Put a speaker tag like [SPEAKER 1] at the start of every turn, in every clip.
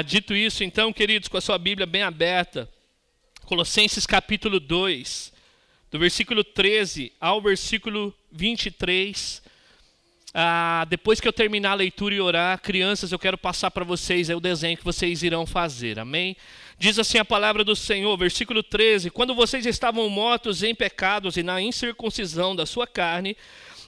[SPEAKER 1] Dito isso, então, queridos, com a sua Bíblia bem aberta, Colossenses capítulo 2, do versículo 13 ao versículo 23. Depois que eu terminar a leitura e orar, crianças, eu quero passar para vocês o desenho que vocês irão fazer, amém? Diz assim a palavra do Senhor, versículo 13: quando vocês estavam mortos em pecados e na incircuncisão da sua carne,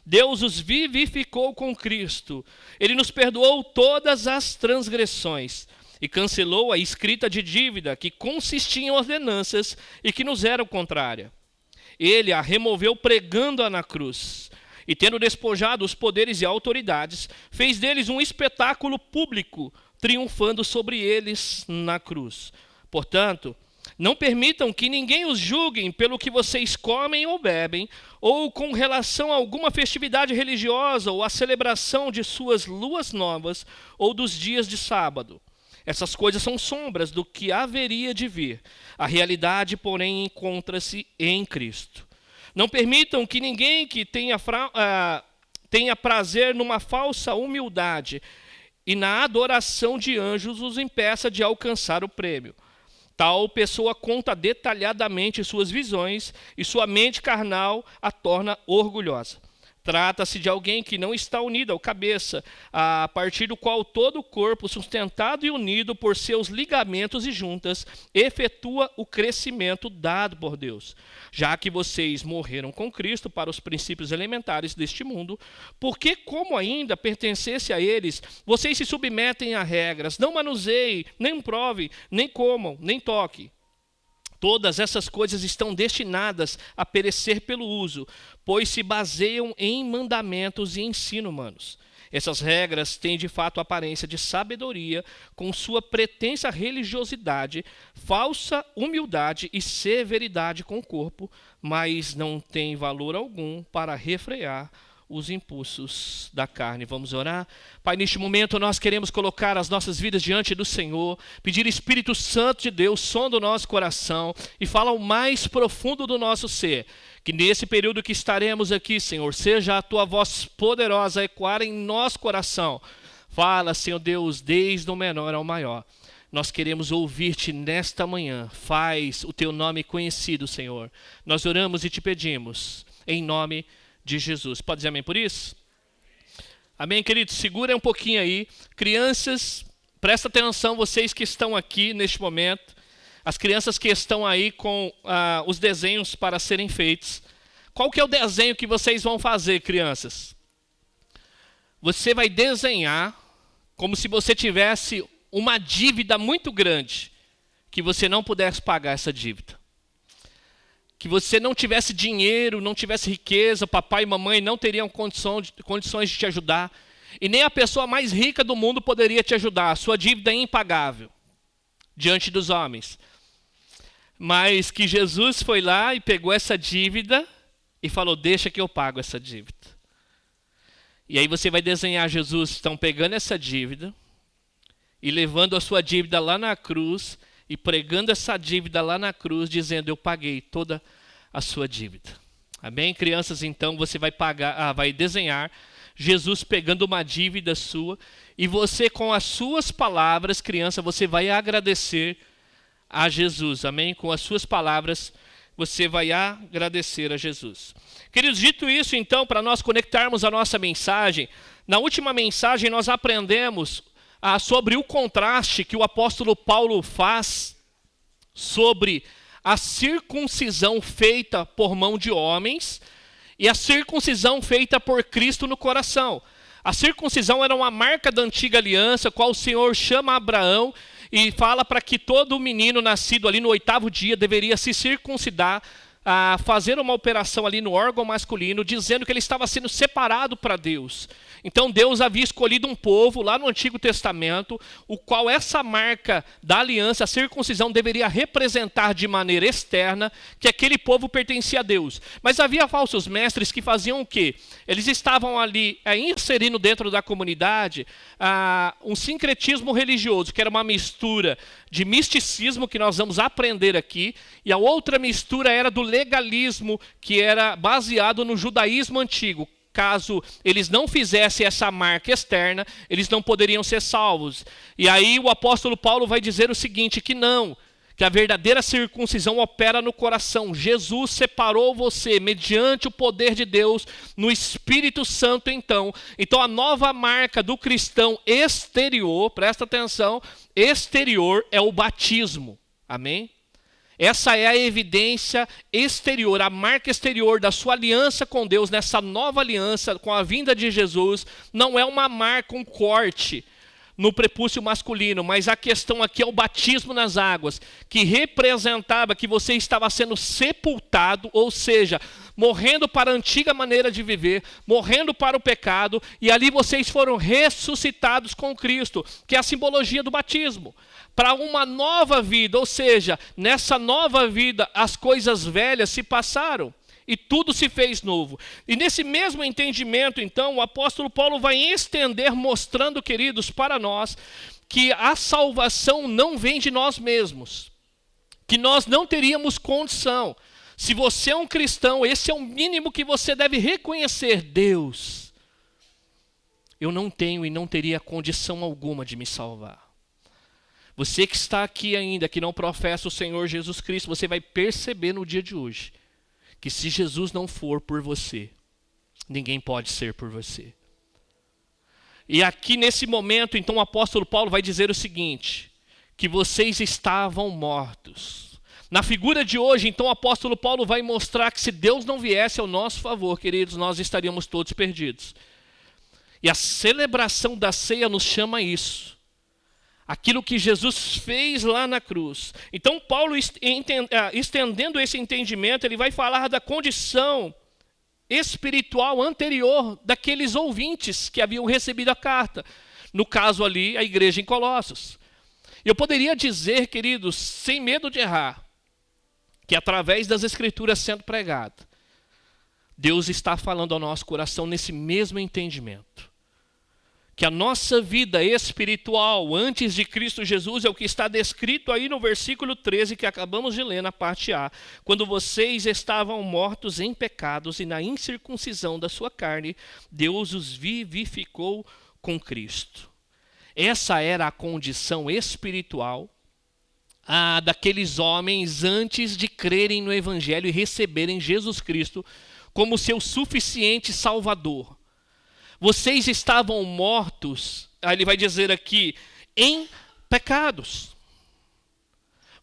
[SPEAKER 1] Deus os vivificou com Cristo. Ele nos perdoou todas as transgressões e cancelou a escrita de dívida que consistia em ordenanças e que nos era contrária. Ele a removeu pregando-a na cruz. E tendo despojado os poderes e autoridades, fez deles um espetáculo público, triunfando sobre eles na cruz. Portanto, não permitam que ninguém os julgue pelo que vocês comem ou bebem, ou com relação a alguma festividade religiosa, ou a celebração de suas luas novas, ou dos dias de sábado. Essas coisas são sombras do que haveria de vir. A realidade, porém, encontra-se em Cristo. Não permitam que ninguém que tenha prazer numa falsa humildade e na adoração de anjos os impeça de alcançar o prêmio. Tal pessoa conta detalhadamente suas visões e sua mente carnal a torna orgulhosa. Trata-se de alguém que não está unido ao cabeça, a partir do qual todo o corpo, sustentado e unido por seus ligamentos e juntas, efetua o crescimento dado por Deus. Já que vocês morreram com Cristo para os princípios elementares deste mundo, porque como ainda pertencesse a eles, vocês se submetem a regras, não manuseiem, nem provem, nem comam, nem toquem. Todas essas coisas estão destinadas a perecer pelo uso, pois se baseiam em mandamentos e ensino humanos. Essas regras têm de fato aparência de sabedoria, com sua pretensa religiosidade, falsa humildade e severidade com o corpo, mas não têm valor algum para refrear os impulsos da carne. Vamos orar? Pai, neste momento nós queremos colocar as nossas vidas diante do Senhor, pedir Espírito Santo de Deus, sonda o nosso coração e fala o mais profundo do nosso ser. Que nesse período que estaremos aqui, Senhor, seja a Tua voz poderosa ecoar em nosso coração. Fala, Senhor Deus, desde o menor ao maior. Nós queremos ouvir-te nesta manhã. Faz o Teu nome conhecido, Senhor. Nós oramos e te pedimos, em nome de Jesus. Pode dizer amém por isso? Amém, queridos? Segura um pouquinho aí. Crianças, presta atenção, vocês que estão aqui neste momento. As crianças que estão aí com os desenhos para serem feitos. Qual que é o desenho que vocês vão fazer, crianças? Você vai desenhar como se você tivesse uma dívida muito grande, que você não pudesse pagar essa dívida. Que você não tivesse dinheiro, não tivesse riqueza, papai e mamãe não teriam condições de te ajudar. E nem a pessoa mais rica do mundo poderia te ajudar. A sua dívida é impagável diante dos homens. Mas que Jesus foi lá e pegou essa dívida e falou, deixa que eu pago essa dívida. E aí você vai desenhar Jesus, estão pegando essa dívida e levando a sua dívida lá na cruz e pregando essa dívida lá na cruz, dizendo, eu paguei toda a sua dívida. Amém? Crianças, então, você vai vai desenhar Jesus pegando uma dívida sua, e você, com as suas palavras, criança, você vai agradecer a Jesus. Amém? Com as suas palavras, você vai agradecer a Jesus. Queridos, dito isso, então, para nós conectarmos a nossa mensagem, na última mensagem nós aprendemos sobre o contraste que o apóstolo Paulo faz sobre a circuncisão feita por mão de homens e a circuncisão feita por Cristo no coração. A circuncisão era uma marca da antiga aliança, qual o Senhor chama Abraão e fala para que todo menino nascido ali no 8º dia deveria se circuncidar, fazer uma operação ali no órgão masculino, dizendo que ele estava sendo separado para Deus. Então Deus havia escolhido um povo lá no Antigo Testamento, o qual essa marca da aliança, a circuncisão, deveria representar de maneira externa que aquele povo pertencia a Deus. Mas havia falsos mestres que faziam o quê? Eles estavam ali inserindo dentro da comunidade um sincretismo religioso, que era uma mistura de misticismo, que nós vamos aprender aqui, e a outra mistura era do legalismo, que era baseado no judaísmo antigo. caso eles não fizessem essa marca externa, eles não poderiam ser salvos. E aí o apóstolo Paulo vai dizer o seguinte, que não, que a verdadeira circuncisão opera no coração. Jesus separou você mediante o poder de Deus no Espírito Santo então. Então a nova marca do cristão exterior, presta atenção, exterior é o batismo. Amém? Essa é a evidência exterior, a marca exterior da sua aliança com Deus, nessa nova aliança com a vinda de Jesus, não é uma marca, um corte no prepúcio masculino, mas a questão aqui é o batismo nas águas, que representava que você estava sendo sepultado, ou seja, morrendo para a antiga maneira de viver, morrendo para o pecado, e ali vocês foram ressuscitados com Cristo, que é a simbologia do batismo, para uma nova vida, ou seja, nessa nova vida as coisas velhas se passaram, e tudo se fez novo. E nesse mesmo entendimento, então, o apóstolo Paulo vai estender, mostrando, queridos, para nós, que a salvação não vem de nós mesmos, que nós não teríamos condição. Se você é um cristão, esse é o mínimo que você deve reconhecer. Deus, eu não tenho e não teria condição alguma de me salvar. Você que está aqui ainda, que não professa o Senhor Jesus Cristo, você vai perceber no dia de hoje, que se Jesus não for por você, ninguém pode ser por você. E aqui nesse momento, então o apóstolo Paulo vai dizer o seguinte, que vocês estavam mortos. Na figura de hoje, então o apóstolo Paulo vai mostrar que se Deus não viesse ao nosso favor, queridos, nós estaríamos todos perdidos. E a celebração da ceia nos chama a isso. Aquilo que Jesus fez lá na cruz. Então Paulo, estendendo esse entendimento, ele vai falar da condição espiritual anterior daqueles ouvintes que haviam recebido a carta. No caso ali, a igreja em Colossos. Eu poderia dizer, queridos, sem medo de errar, que através das escrituras sendo pregada, Deus está falando ao nosso coração nesse mesmo entendimento. Que a nossa vida espiritual antes de Cristo Jesus é o que está descrito aí no versículo 13 que acabamos de ler na parte A. Quando vocês estavam mortos em pecados e na incircuncisão da sua carne, Deus os vivificou com Cristo. Essa era a condição espiritual daqueles homens antes de crerem no Evangelho e receberem Jesus Cristo como seu suficiente Salvador. Vocês estavam mortos, ele vai dizer aqui, em pecados.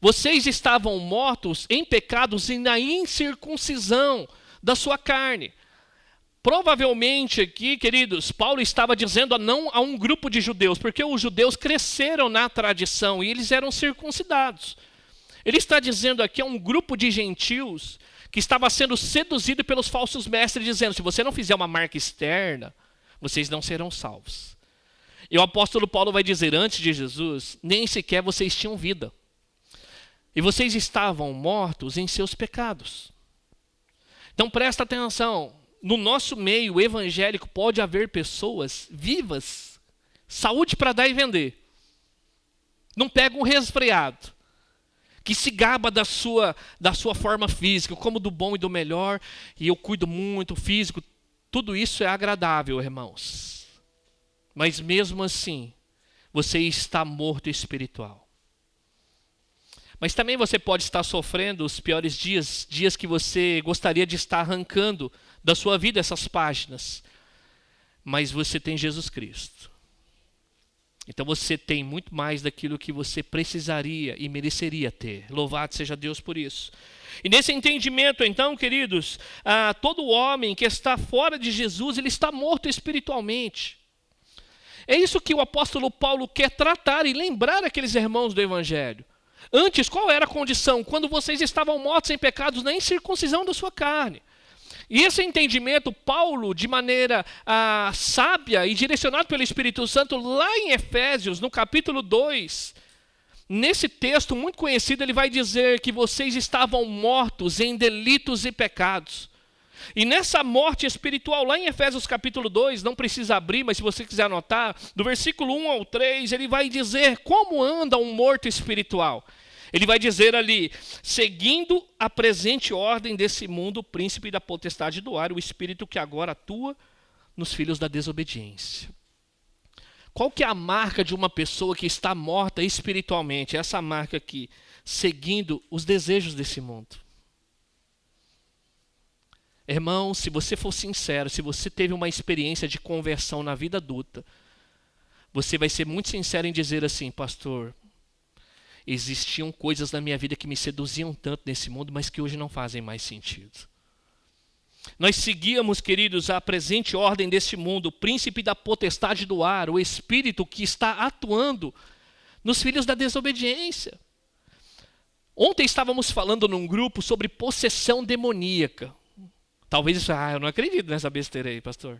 [SPEAKER 1] Vocês estavam mortos em pecados e na incircuncisão da sua carne. Provavelmente aqui, queridos, Paulo estava dizendo não a um grupo de judeus, porque os judeus cresceram na tradição e eles eram circuncidados. Ele está dizendo aqui a um grupo de gentios que estava sendo seduzido pelos falsos mestres, dizendo, se você não fizer uma marca externa, vocês não serão salvos. E o apóstolo Paulo vai dizer, antes de Jesus, nem sequer vocês tinham vida. E vocês estavam mortos em seus pecados. Então presta atenção, no nosso meio evangélico pode haver pessoas vivas, saúde para dar e vender. Não pega um resfriado, que se gaba da sua forma física, como do bom e do melhor, e eu cuido muito físico. Tudo isso é agradável, irmãos. Mas mesmo assim, você está morto espiritual. Mas também você pode estar sofrendo os piores dias que você gostaria de estar arrancando da sua vida essas páginas. Mas você tem Jesus Cristo. Então você tem muito mais daquilo que você precisaria e mereceria ter. Louvado seja Deus por isso. E nesse entendimento, então, queridos, todo homem que está fora de Jesus, ele está morto espiritualmente. É isso que o apóstolo Paulo quer tratar e lembrar aqueles irmãos do Evangelho. Antes, qual era a condição? Quando vocês estavam mortos em pecados na incircuncisão da sua carne. E esse entendimento, Paulo, de maneira sábia e direcionado pelo Espírito Santo, lá em Efésios, no capítulo 2, nesse texto muito conhecido, ele vai dizer que vocês estavam mortos em delitos e pecados. E nessa morte espiritual, lá em Efésios capítulo 2, não precisa abrir, mas se você quiser anotar, do versículo 1 ao 3, ele vai dizer como anda um morto espiritual. Ele vai dizer ali, seguindo a presente ordem desse mundo, o príncipe da potestade do ar, o espírito que agora atua nos filhos da desobediência. Qual que é a marca de uma pessoa que está morta espiritualmente? Essa marca aqui, seguindo os desejos desse mundo. Irmão, se você for sincero, se você teve uma experiência de conversão na vida adulta, você vai ser muito sincero em dizer assim: pastor, existiam coisas na minha vida que me seduziam tanto nesse mundo, mas que hoje não fazem mais sentido. Nós seguíamos, queridos, a presente ordem deste mundo, o príncipe da potestade do ar, o espírito que está atuando nos filhos da desobediência. Ontem estávamos falando num grupo sobre possessão demoníaca. Talvez, eu não acredito nessa besteira aí, pastor.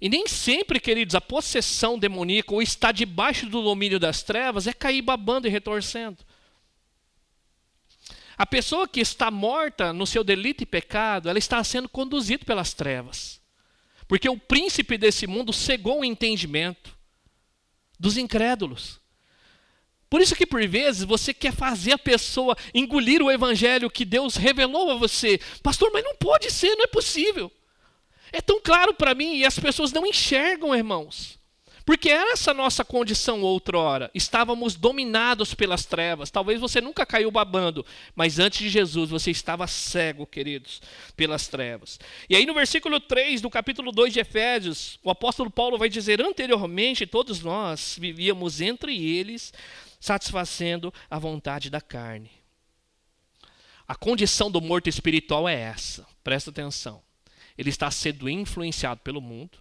[SPEAKER 1] E nem sempre, queridos, a possessão demoníaca ou estar debaixo do domínio das trevas é cair babando e retorcendo. A pessoa que está morta no seu delito e pecado, ela está sendo conduzida pelas trevas. Porque o príncipe desse mundo cegou o entendimento dos incrédulos. Por isso que por vezes você quer fazer a pessoa engolir o evangelho que Deus revelou a você. Pastor, mas não pode ser, não é possível. É tão claro para mim e as pessoas não enxergam, irmãos. Porque era essa nossa condição outrora. Estávamos dominados pelas trevas. Talvez você nunca caiu babando, mas antes de Jesus você estava cego, queridos, pelas trevas. E aí no versículo 3 do capítulo 2 de Efésios, o apóstolo Paulo vai dizer: anteriormente todos nós vivíamos entre eles, satisfazendo a vontade da carne. A condição do morto espiritual é essa. Presta atenção. Ele está sendo influenciado pelo mundo.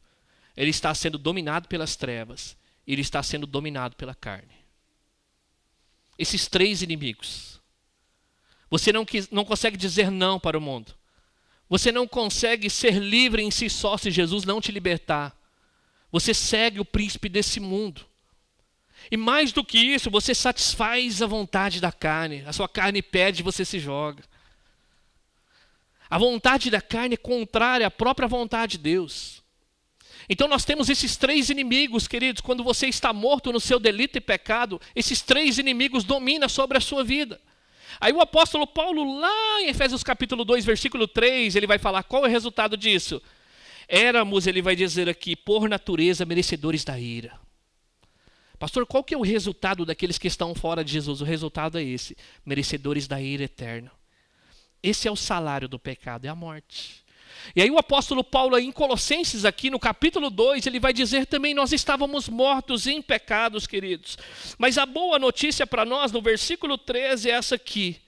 [SPEAKER 1] Ele está sendo dominado pelas trevas. E ele está sendo dominado pela carne. Esses três inimigos. Você não consegue dizer não para o mundo. Você não consegue ser livre em si só se Jesus não te libertar. Você segue o príncipe desse mundo. E mais do que isso, você satisfaz a vontade da carne. A sua carne pede e você se joga. A vontade da carne é contrária à própria vontade de Deus. Então nós temos esses três inimigos, queridos. Quando você está morto no seu delito e pecado, esses três inimigos dominam sobre a sua vida. Aí o apóstolo Paulo, lá em Efésios capítulo 2, versículo 3, ele vai falar qual é o resultado disso. Éramos, ele vai dizer aqui, por natureza merecedores da ira. Pastor, qual que é o resultado daqueles que estão fora de Jesus? O resultado é esse, merecedores da ira eterna. Esse é o salário do pecado, é a morte. E aí o apóstolo Paulo, em Colossenses, aqui no capítulo 2, ele vai dizer também: nós estávamos mortos em pecados, queridos. Mas a boa notícia para nós, no versículo 13, é essa aqui.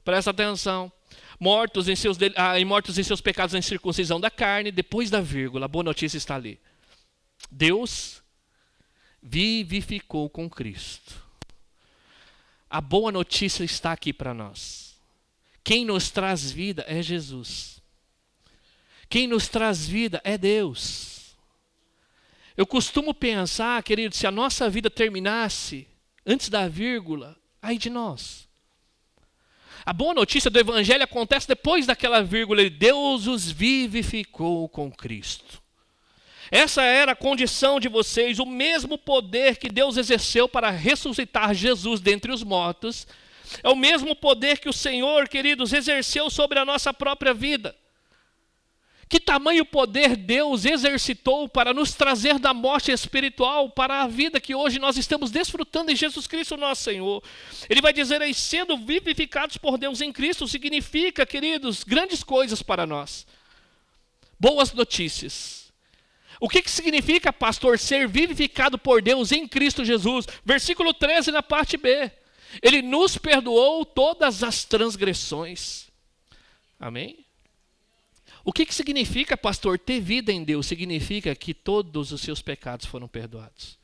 [SPEAKER 1] Presta atenção. Mortos em seus pecados em circuncisão da carne, depois da vírgula, a boa notícia está ali. Deus vivificou com Cristo. A boa notícia está aqui para nós. Quem nos traz vida é Jesus. Quem nos traz vida é Deus. Eu costumo pensar, querido, se a nossa vida terminasse antes da vírgula, ai de nós. A boa notícia do evangelho acontece depois daquela vírgula. Deus os vivificou com Cristo. Essa era a condição de vocês, o mesmo poder que Deus exerceu para ressuscitar Jesus dentre os mortos, é o mesmo poder que o Senhor, queridos, exerceu sobre a nossa própria vida. Que tamanho poder Deus exercitou para nos trazer da morte espiritual para a vida que hoje nós estamos desfrutando em Jesus Cristo nosso Senhor. Ele vai dizer aí, sendo vivificados por Deus em Cristo, significa, queridos, grandes coisas para nós. Boas notícias. O que significa, pastor, ser vivificado por Deus em Cristo Jesus? Versículo 13 na parte B. Ele nos perdoou todas as transgressões. Amém? O que significa, pastor, ter vida em Deus? Significa que todos os seus pecados foram perdoados.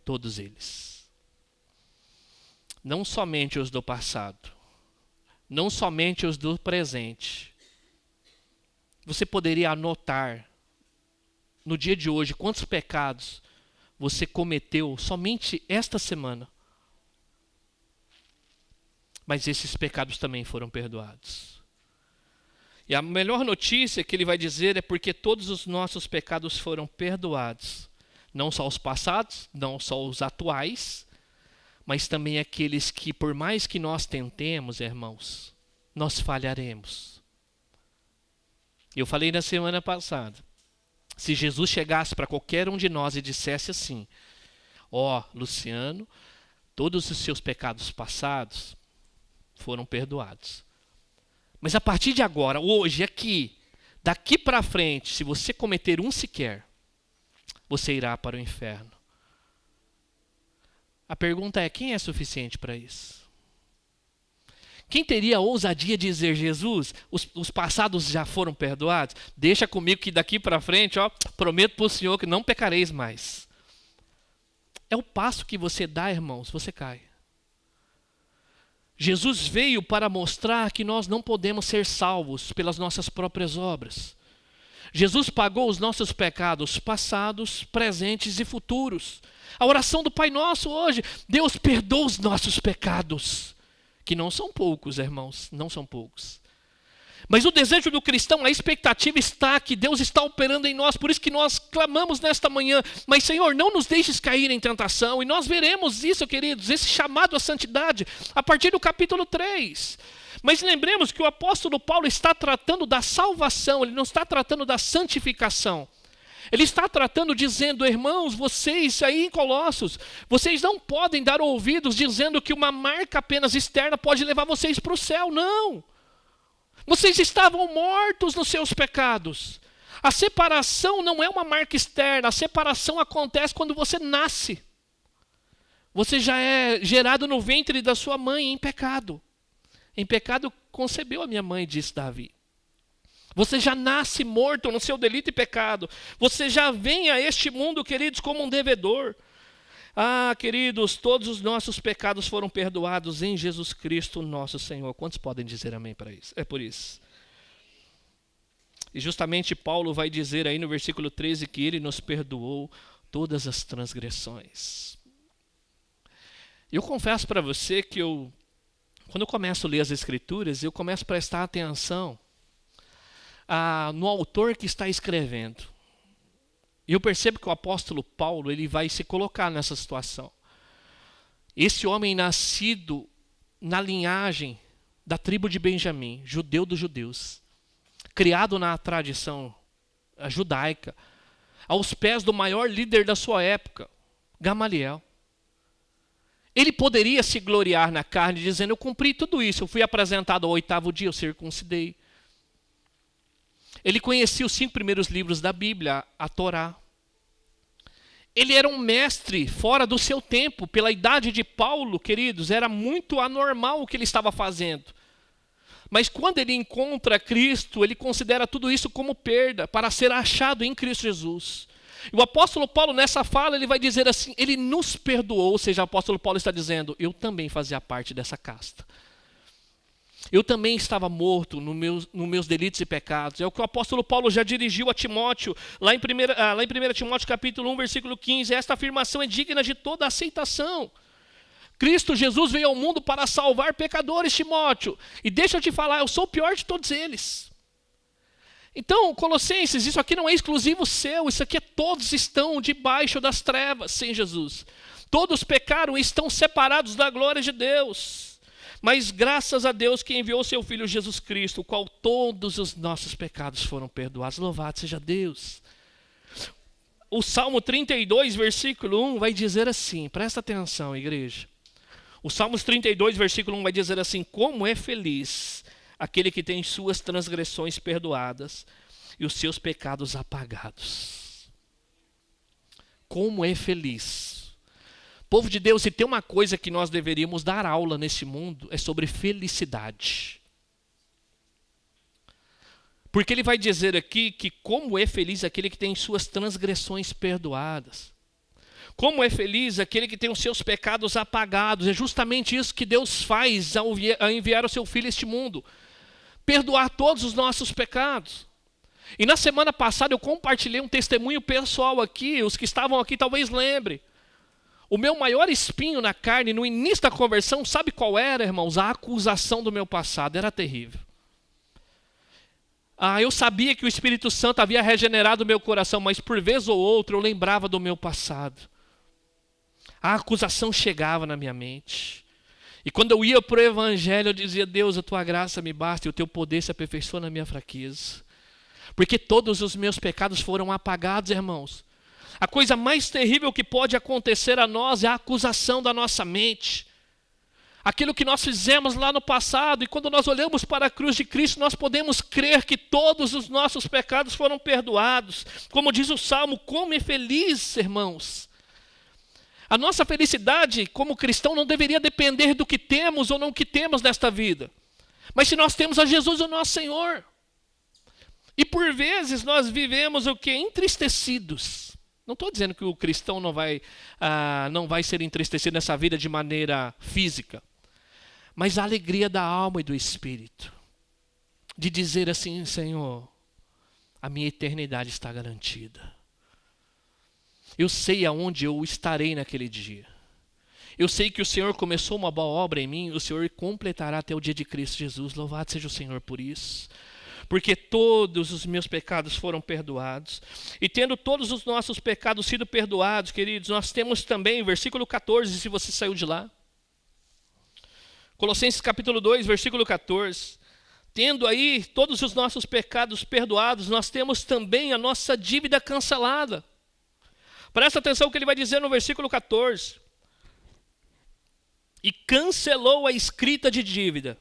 [SPEAKER 1] Todos eles. Não somente os do passado. Não somente os do presente. Você poderia anotar no dia de hoje quantos pecados você cometeu somente esta semana. Mas esses pecados também foram perdoados. E a melhor notícia que ele vai dizer é porque todos os nossos pecados foram perdoados. Não só os passados, não só os atuais, mas também aqueles que, por mais que nós tentemos, irmãos, nós falharemos. Eu falei na semana passada, se Jesus chegasse para qualquer um de nós e dissesse assim, Luciano, todos os seus pecados passados foram perdoados. Mas a partir de agora, hoje, aqui, daqui para frente, se você cometer um sequer, você irá para o inferno. A pergunta é, quem é suficiente para isso? Quem teria a ousadia de dizer, Jesus, os passados já foram perdoados? Deixa comigo que daqui para frente, prometo para o Senhor que não pecareis mais. É o passo que você dá, irmãos, você cai. Jesus veio para mostrar que nós não podemos ser salvos pelas nossas próprias obras. Jesus pagou os nossos pecados passados, presentes e futuros. A oração do Pai Nosso hoje, Deus perdoa os nossos pecados, que não são poucos, irmãos, não são poucos. Mas o desejo do cristão, a expectativa está que Deus está operando em nós, por isso que nós clamamos nesta manhã, mas Senhor, não nos deixes cair em tentação, e nós veremos isso, queridos, esse chamado à santidade, a partir do capítulo 3. Mas lembremos que o apóstolo Paulo está tratando da salvação, ele não está tratando da santificação. Ele está tratando, dizendo, irmãos, vocês aí em Colossos, vocês não podem dar ouvidos dizendo que uma marca apenas externa pode levar vocês para o céu, não. Vocês estavam mortos nos seus pecados. A separação não é uma marca externa, a separação acontece quando você nasce. Você já é gerado no ventre da sua mãe em pecado. Em pecado concebeu a minha mãe, disse Davi. Você já nasce morto no seu delito e pecado. Você já vem a este mundo, queridos, como um devedor. Queridos, todos os nossos pecados foram perdoados em Jesus Cristo, nosso Senhor. Quantos podem dizer amém para isso? É por isso. E justamente Paulo vai dizer aí no versículo 13 que ele nos perdoou todas as transgressões. Eu confesso para você que quando eu começo a ler as Escrituras, eu começo a prestar atenção no autor que está escrevendo. E eu percebo que o apóstolo Paulo ele vai se colocar nessa situação. Esse homem nascido na linhagem da tribo de Benjamim, judeu dos judeus, criado na tradição judaica, aos pés do maior líder da sua época, Gamaliel. Ele poderia se gloriar na carne, dizendo, eu cumpri tudo isso, eu fui apresentado ao 8º dia, eu circuncidei. Ele conhecia os 5 primeiros livros da Bíblia, a Torá. Ele era um mestre fora do seu tempo. Pela idade de Paulo, queridos, era muito anormal o que ele estava fazendo. Mas quando ele encontra Cristo, ele considera tudo isso como perda para ser achado em Cristo Jesus. E o apóstolo Paulo, nessa fala, ele vai dizer assim, ele nos perdoou, ou seja, o apóstolo Paulo está dizendo, eu também fazia parte dessa casta. Eu também estava morto nos meus delitos e pecados. É o que o apóstolo Paulo já dirigiu a Timóteo, lá em 1 Timóteo capítulo 1, versículo 15. Esta afirmação é digna de toda aceitação. Cristo Jesus veio ao mundo para salvar pecadores, Timóteo. E deixa eu te falar, eu sou o pior de todos eles. Então, Colossenses, isso aqui não é exclusivo seu, isso aqui todos estão debaixo das trevas sem Jesus. Todos pecaram e estão separados da glória de Deus. Mas graças a Deus que enviou seu Filho Jesus Cristo, o qual todos os nossos pecados foram perdoados. Louvado seja Deus. O Salmo 32, versículo 1 vai dizer assim, presta atenção, igreja. O Salmos 32, versículo 1 vai dizer assim, como é feliz aquele que tem suas transgressões perdoadas e os seus pecados apagados. Como é feliz. Povo de Deus, se tem uma coisa que nós deveríamos dar aula nesse mundo, é sobre felicidade. Porque ele vai dizer aqui que como é feliz aquele que tem suas transgressões perdoadas. Como é feliz aquele que tem os seus pecados apagados. É justamente isso que Deus faz ao enviar o seu Filho a este mundo. Perdoar todos os nossos pecados. E na semana passada eu compartilhei um testemunho pessoal aqui, os que estavam aqui talvez lembrem. O meu maior espinho na carne, no início da conversão, sabe qual era, irmãos? A acusação do meu passado, era terrível. Eu sabia que o Espírito Santo havia regenerado o meu coração, mas por vez ou outra eu lembrava do meu passado. A acusação chegava na minha mente. E quando eu ia para o Evangelho, eu dizia, Deus, a tua graça me basta e o teu poder se aperfeiçoa na minha fraqueza. Porque todos os meus pecados foram apagados, irmãos. A coisa mais terrível que pode acontecer a nós é a acusação da nossa mente. Aquilo que nós fizemos lá no passado, e quando nós olhamos para a cruz de Cristo, nós podemos crer que todos os nossos pecados foram perdoados. Como diz o Salmo, como é feliz, irmãos. A nossa felicidade como cristão não deveria depender do que temos ou não que temos nesta vida. Mas se nós temos a Jesus, o nosso Senhor. E por vezes nós vivemos o quê? Entristecidos. Não estou dizendo que o cristão não vai ser entristecido nessa vida de maneira física. Mas a alegria da alma e do espírito. De dizer assim, Senhor, a minha eternidade está garantida. Eu sei aonde eu estarei naquele dia. Eu sei que o Senhor começou uma boa obra em mim, o Senhor completará até o dia de Cristo Jesus. Louvado seja o Senhor por isso. Porque todos os meus pecados foram perdoados. E tendo todos os nossos pecados sido perdoados, queridos, nós temos também, versículo 14, se você saiu de lá. Colossenses capítulo 2, versículo 14. Tendo aí todos os nossos pecados perdoados, nós temos também a nossa dívida cancelada. Presta atenção o que ele vai dizer no versículo 14. E cancelou a escrita de dívida,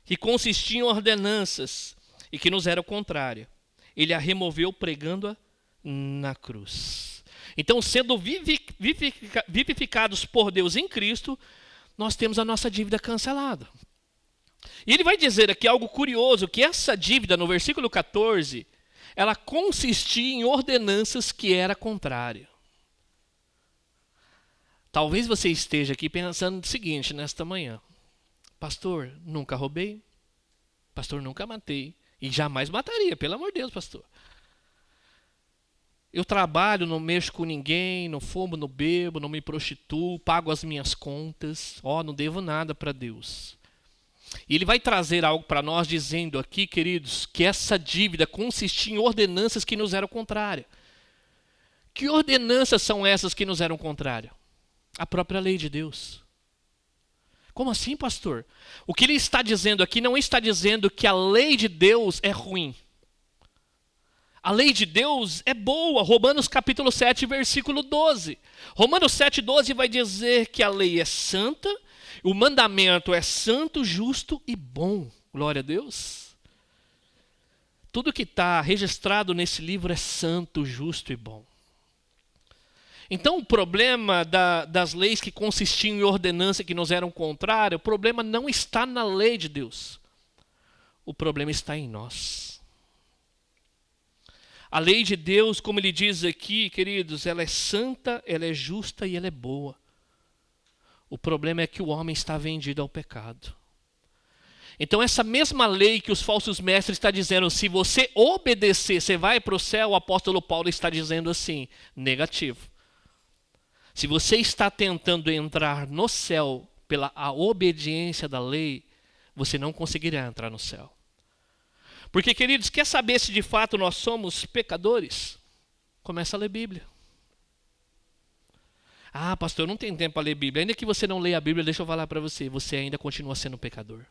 [SPEAKER 1] que consistia em ordenanças, e que nos era contrária. Ele a removeu pregando-a na cruz. Então, sendo vivificados por Deus em Cristo, nós temos a nossa dívida cancelada. E ele vai dizer aqui algo curioso, que essa dívida, no versículo 14, ela consistia em ordenanças que era contrária. Talvez você esteja aqui pensando o seguinte, nesta manhã. Pastor, nunca roubei. Pastor, nunca matei. E jamais mataria, pelo amor de Deus, pastor. Eu trabalho, não mexo com ninguém, não fumo, não bebo, não me prostituo, pago as minhas contas. Não devo nada para Deus. E ele vai trazer algo para nós dizendo aqui, queridos, que essa dívida consistia em ordenanças que nos eram contrárias. Que ordenanças são essas que nos eram contrárias? A própria lei de Deus. Como assim, pastor? O que ele está dizendo aqui não está dizendo que a lei de Deus é ruim. A lei de Deus é boa. Romanos capítulo 7, versículo 12. Romanos 7, 12 vai dizer que a lei é santa, o mandamento é santo, justo e bom. Glória a Deus. Tudo que está registrado nesse livro é santo, justo e bom. Então o problema das leis que consistiam em ordenança que nos eram contrárias, o problema não está na lei de Deus. O problema está em nós. A lei de Deus, como ele diz aqui, queridos, ela é santa, ela é justa e ela é boa. O problema é que o homem está vendido ao pecado. Então essa mesma lei que os falsos mestres estão dizendo, se você obedecer, você vai para o céu, o apóstolo Paulo está dizendo assim, negativo. Se você está tentando entrar no céu pela a obediência da lei, você não conseguirá entrar no céu. Porque, queridos, quer saber se de fato nós somos pecadores? Começa a ler Bíblia. Ah, pastor, eu não tenho tempo para ler Bíblia. Ainda que você não leia a Bíblia, deixa eu falar para você, você ainda continua sendo pecador.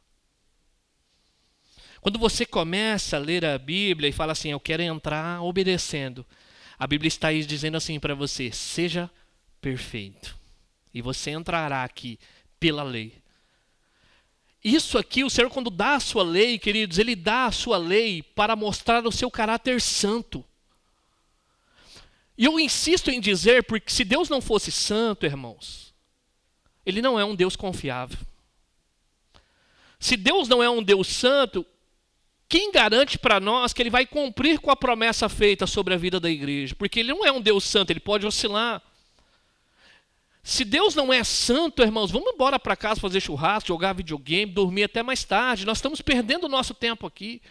[SPEAKER 1] Quando você começa a ler a Bíblia e fala assim, eu quero entrar obedecendo, a Bíblia está aí dizendo assim para você, seja perfeito. E você entrará aqui pela lei. Isso aqui, o Senhor quando dá a sua lei, queridos, Ele dá a sua lei para mostrar o seu caráter santo. E eu insisto em dizer, porque se Deus não fosse santo, irmãos, Ele não é um Deus confiável. Se Deus não é um Deus santo, quem garante para nós que Ele vai cumprir com a promessa feita sobre a vida da igreja? Porque Ele não é um Deus santo, Ele pode oscilar. Se Deus não é santo, irmãos, vamos embora para casa fazer churrasco, jogar videogame, dormir até mais tarde. Nós estamos perdendo o nosso tempo aqui.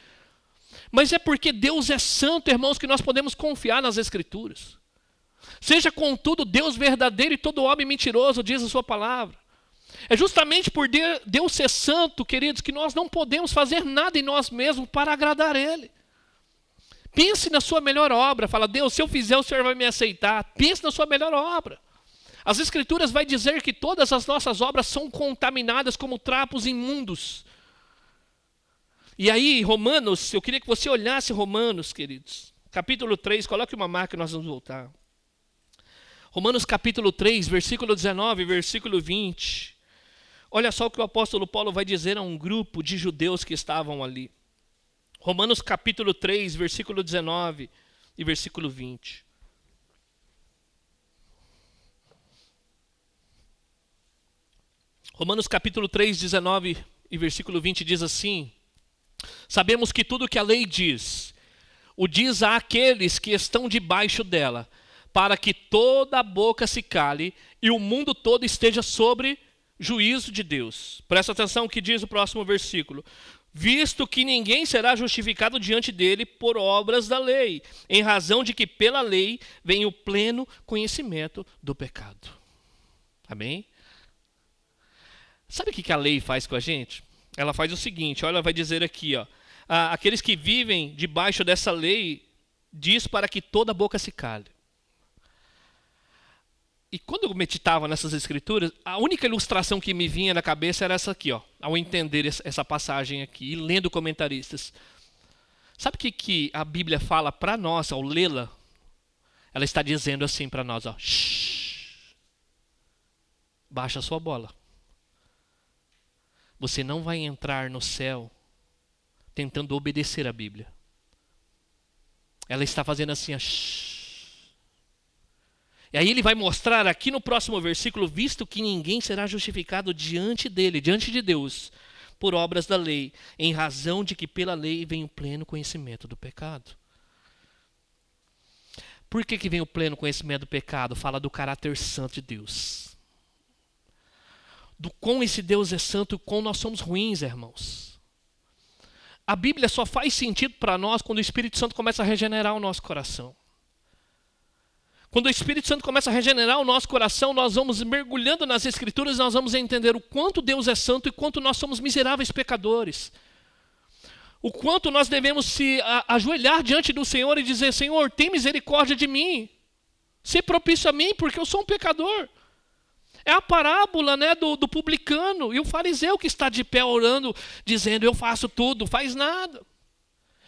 [SPEAKER 1] Mas é porque Deus é santo, irmãos, que nós podemos confiar nas Escrituras. Seja contudo Deus verdadeiro e todo homem mentiroso, diz a sua palavra. É justamente por Deus ser santo, queridos, que nós não podemos fazer nada em nós mesmos para agradar Ele. Pense na sua melhor obra. Fala, Deus, se eu fizer, o Senhor vai me aceitar. Pense na sua melhor obra. As Escrituras vai dizer que todas as nossas obras são contaminadas como trapos imundos. E aí, Romanos, eu queria que você olhasse Romanos, queridos. Capítulo 3, coloque uma marca e nós vamos voltar. Romanos capítulo 3, versículo 19, versículo 20. Olha só o que o apóstolo Paulo vai dizer a um grupo de judeus que estavam ali. Romanos capítulo 3, versículo 19 e versículo 20. Romanos capítulo 3, 19 e versículo 20 diz assim: sabemos que tudo que a lei diz, o diz àqueles que estão debaixo dela, para que toda a boca se cale e o mundo todo esteja sobre juízo de Deus. Presta atenção o que diz o próximo versículo. Visto que ninguém será justificado diante dele por obras da lei, em razão de que pela lei vem o pleno conhecimento do pecado. Amém? Sabe o que a lei faz com a gente? Ela faz o seguinte, olha, ela vai dizer aqui, ó, aqueles que vivem debaixo dessa lei, diz para que toda boca se cale. E quando eu meditava nessas escrituras, a única ilustração que me vinha na cabeça era essa aqui, ó, ao entender essa passagem aqui e lendo comentaristas. Sabe o que a Bíblia fala para nós ao lê-la? Ela está dizendo assim para nós, ó, shh, baixa a sua bola. Você não vai entrar no céu tentando obedecer a Bíblia. Ela está fazendo assim, ó, shh. E aí ele vai mostrar aqui no próximo versículo, visto que ninguém será justificado diante dele, diante de Deus, por obras da lei, em razão de que pela lei vem o pleno conhecimento do pecado. Por que vem o pleno conhecimento do pecado? Fala do caráter santo de Deus. Do quão esse Deus é santo e quão nós somos ruins, irmãos. A Bíblia só faz sentido para nós quando o Espírito Santo começa a regenerar o nosso coração. Quando o Espírito Santo começa a regenerar o nosso coração, nós vamos mergulhando nas Escrituras, nós vamos entender o quanto Deus é santo e quanto nós somos miseráveis pecadores. O quanto nós devemos se ajoelhar diante do Senhor e dizer, Senhor, tem misericórdia de mim. Ser propício a mim, porque eu sou um pecador. É a parábola, né, do publicano e o fariseu que está de pé orando, dizendo, eu faço tudo, faz nada.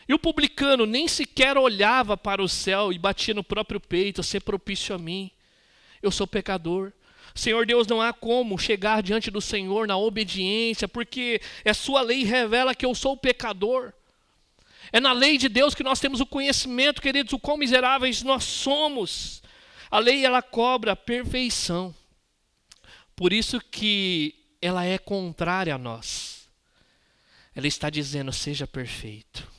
[SPEAKER 1] E o publicano nem sequer olhava para o céu e batia no próprio peito, ser propício a mim. Eu sou pecador. Senhor Deus, não há como chegar diante do Senhor na obediência, porque a sua lei revela que eu sou pecador. É na lei de Deus que nós temos o conhecimento, queridos, o quão miseráveis nós somos. A lei, ela cobra a perfeição. Por isso que ela é contrária a nós. Ela está dizendo, seja perfeito.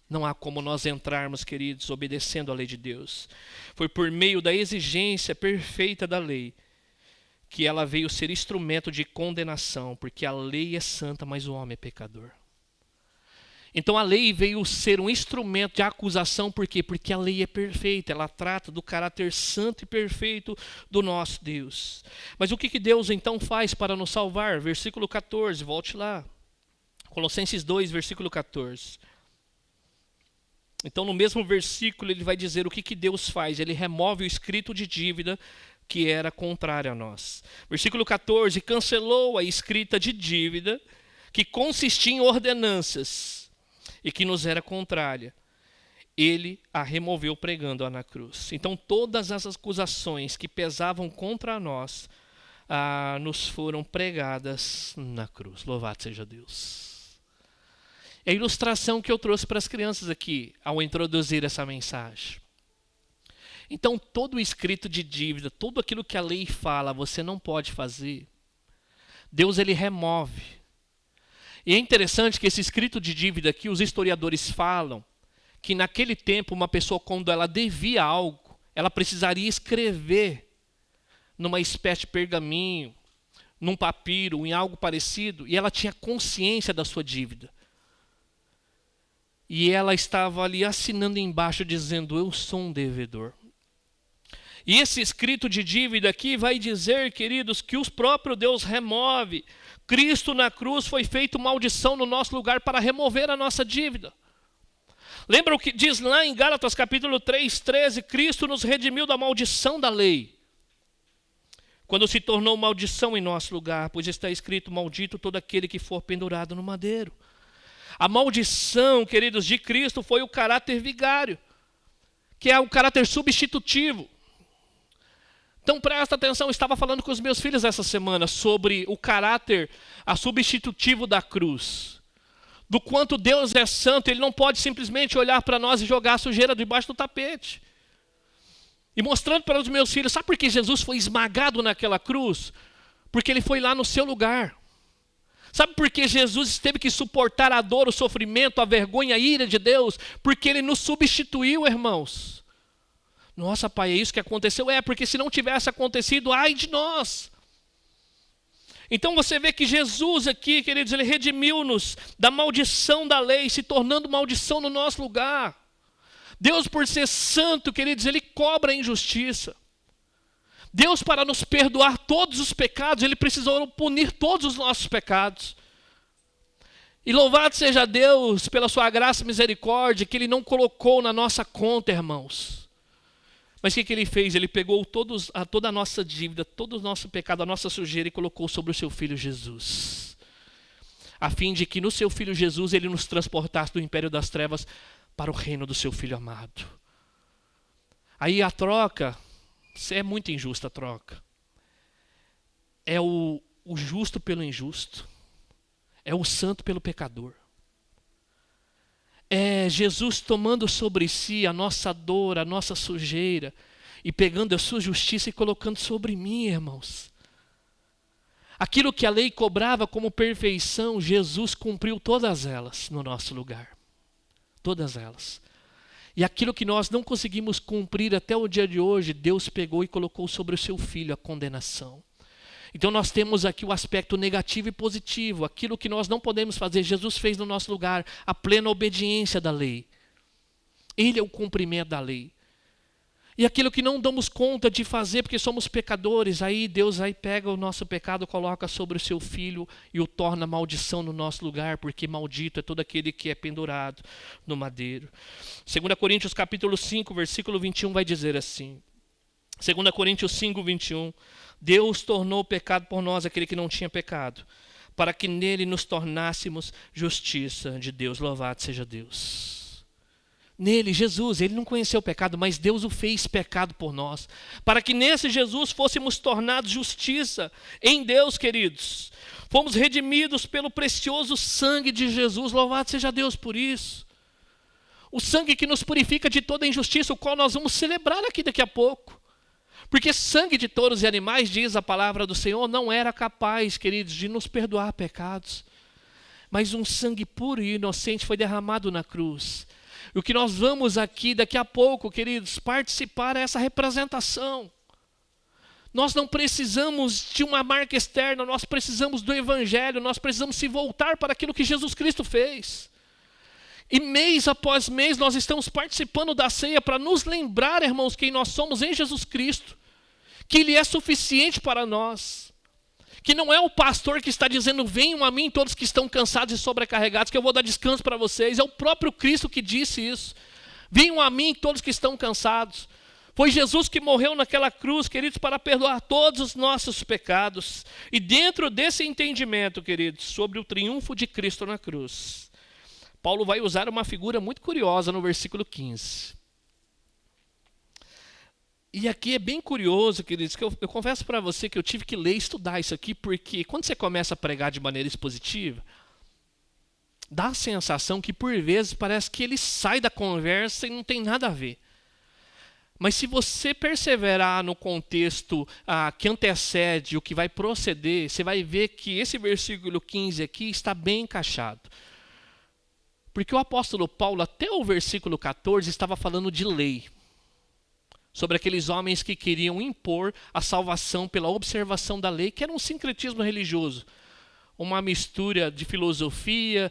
[SPEAKER 1] Não há como nós entrarmos, queridos, obedecendo a lei de Deus. Foi por meio da exigência perfeita da lei que ela veio ser instrumento de condenação, porque a lei é santa, mas o homem é pecador. Então a lei veio ser um instrumento de acusação, por quê? Porque a lei é perfeita, ela trata do caráter santo e perfeito do nosso Deus. Mas o que Deus então faz para nos salvar? Versículo 14, volte lá. Colossenses 2, versículo 14. Então no mesmo versículo ele vai dizer o que Deus faz. Ele remove o escrito de dívida que era contrário a nós. Versículo 14, cancelou a escrita de dívida que consistia em ordenanças e que nos era contrária. Ele a removeu pregando-a na cruz. Então todas as acusações que pesavam contra nós nos foram pregadas na cruz. Louvado seja Deus. É a ilustração que eu trouxe para as crianças aqui, ao introduzir essa mensagem. Então, todo o escrito de dívida, tudo aquilo que a lei fala, você não pode fazer, Deus ele remove. E é interessante que esse escrito de dívida aqui, os historiadores falam, que naquele tempo, uma pessoa, quando ela devia algo, ela precisaria escrever numa espécie de pergaminho, num papiro, em algo parecido, e ela tinha consciência da sua dívida. E ela estava ali assinando embaixo, dizendo, eu sou um devedor. E esse escrito de dívida aqui vai dizer, queridos, que o próprio Deus remove. Cristo na cruz foi feito maldição no nosso lugar para remover a nossa dívida. Lembra o que diz lá em Gálatas capítulo 3, 13? Cristo nos redimiu da maldição da lei, quando se tornou maldição em nosso lugar, pois está escrito, maldito todo aquele que for pendurado no madeiro. A maldição, queridos, de Cristo foi o caráter vigário, que é o caráter substitutivo. Então presta atenção, eu estava falando com os meus filhos essa semana sobre o caráter substitutivo da cruz. Do quanto Deus é santo, Ele não pode simplesmente olhar para nós e jogar a sujeira debaixo do tapete. E mostrando para os meus filhos, sabe por que Jesus foi esmagado naquela cruz? Porque Ele foi lá no seu lugar. Sabe por que Jesus teve que suportar a dor, o sofrimento, a vergonha, a ira de Deus? Porque Ele nos substituiu, irmãos. Nossa, pai, é isso que aconteceu? Porque se não tivesse acontecido, ai de nós. Então você vê que Jesus aqui, queridos, Ele redimiu-nos da maldição da lei, se tornando maldição no nosso lugar. Deus, por ser santo, queridos, Ele cobra a injustiça. Deus, para nos perdoar todos os pecados, Ele precisou punir todos os nossos pecados. E louvado seja Deus pela sua graça e misericórdia, que Ele não colocou na nossa conta, irmãos. Mas o que Ele fez? Ele pegou toda a nossa dívida, todo o nosso pecado, a nossa sujeira e colocou sobre o seu Filho Jesus. A fim de que no seu Filho Jesus Ele nos transportasse do império das trevas para o reino do seu Filho amado. Aí a troca, é muito injusta a troca. É o justo pelo injusto. É o santo pelo pecador. É Jesus tomando sobre si a nossa dor, a nossa sujeira, e pegando a sua justiça e colocando sobre mim, irmãos. Aquilo que a lei cobrava como perfeição, Jesus cumpriu todas elas no nosso lugar. Todas elas. E aquilo que nós não conseguimos cumprir até o dia de hoje, Deus pegou e colocou sobre o seu Filho a condenação. Então nós temos aqui o aspecto negativo e positivo. Aquilo que nós não podemos fazer, Jesus fez no nosso lugar, a plena obediência da lei. Ele é o cumprimento da lei. E aquilo que não damos conta de fazer porque somos pecadores, aí Deus pega o nosso pecado, coloca sobre o seu Filho e o torna maldição no nosso lugar, porque maldito é todo aquele que é pendurado no madeiro. 2 Coríntios capítulo 5, versículo 21 vai dizer assim. 2 Coríntios 5, 21. Deus tornou pecado por nós aquele que não tinha pecado, para que nele nos tornássemos justiça de Deus. Louvado seja Deus. Nele, Jesus, Ele não conheceu o pecado, mas Deus o fez pecado por nós, para que nesse Jesus fôssemos tornados justiça em Deus, queridos. Fomos redimidos pelo precioso sangue de Jesus. Louvado seja Deus por isso. O sangue que nos purifica de toda injustiça, o qual nós vamos celebrar aqui daqui a pouco. Porque sangue de touros e animais, diz a palavra do Senhor, não era capaz, queridos, de nos perdoar pecados. Mas um sangue puro e inocente foi derramado na cruz. E o que nós vamos aqui daqui a pouco, queridos, participar é essa representação. Nós não precisamos de uma marca externa, nós precisamos do Evangelho, nós precisamos se voltar para aquilo que Jesus Cristo fez. E mês após mês nós estamos participando da ceia para nos lembrar, irmãos, quem nós somos em Jesus Cristo. Que Ele é suficiente para nós. Que não é o pastor que está dizendo, venham a mim todos que estão cansados e sobrecarregados, que eu vou dar descanso para vocês. É o próprio Cristo que disse isso. Venham a mim todos que estão cansados. Foi Jesus que morreu naquela cruz, queridos, para perdoar todos os nossos pecados. E dentro desse entendimento, queridos, sobre o triunfo de Cristo na cruz, Paulo vai usar uma figura muito curiosa no versículo 15. E aqui é bem curioso, queridos, que eu confesso para você que eu tive que ler e estudar isso aqui, porque quando você começa a pregar de maneira expositiva, dá a sensação que por vezes parece que ele sai da conversa e não tem nada a ver. Mas se você perseverar no contexto que antecede o que vai proceder, você vai ver que esse versículo 15 aqui está bem encaixado. Porque o apóstolo Paulo, até o versículo 14, estava falando de lei. Sobre aqueles homens que queriam impor a salvação pela observação da lei, que era um sincretismo religioso. Uma mistura de filosofia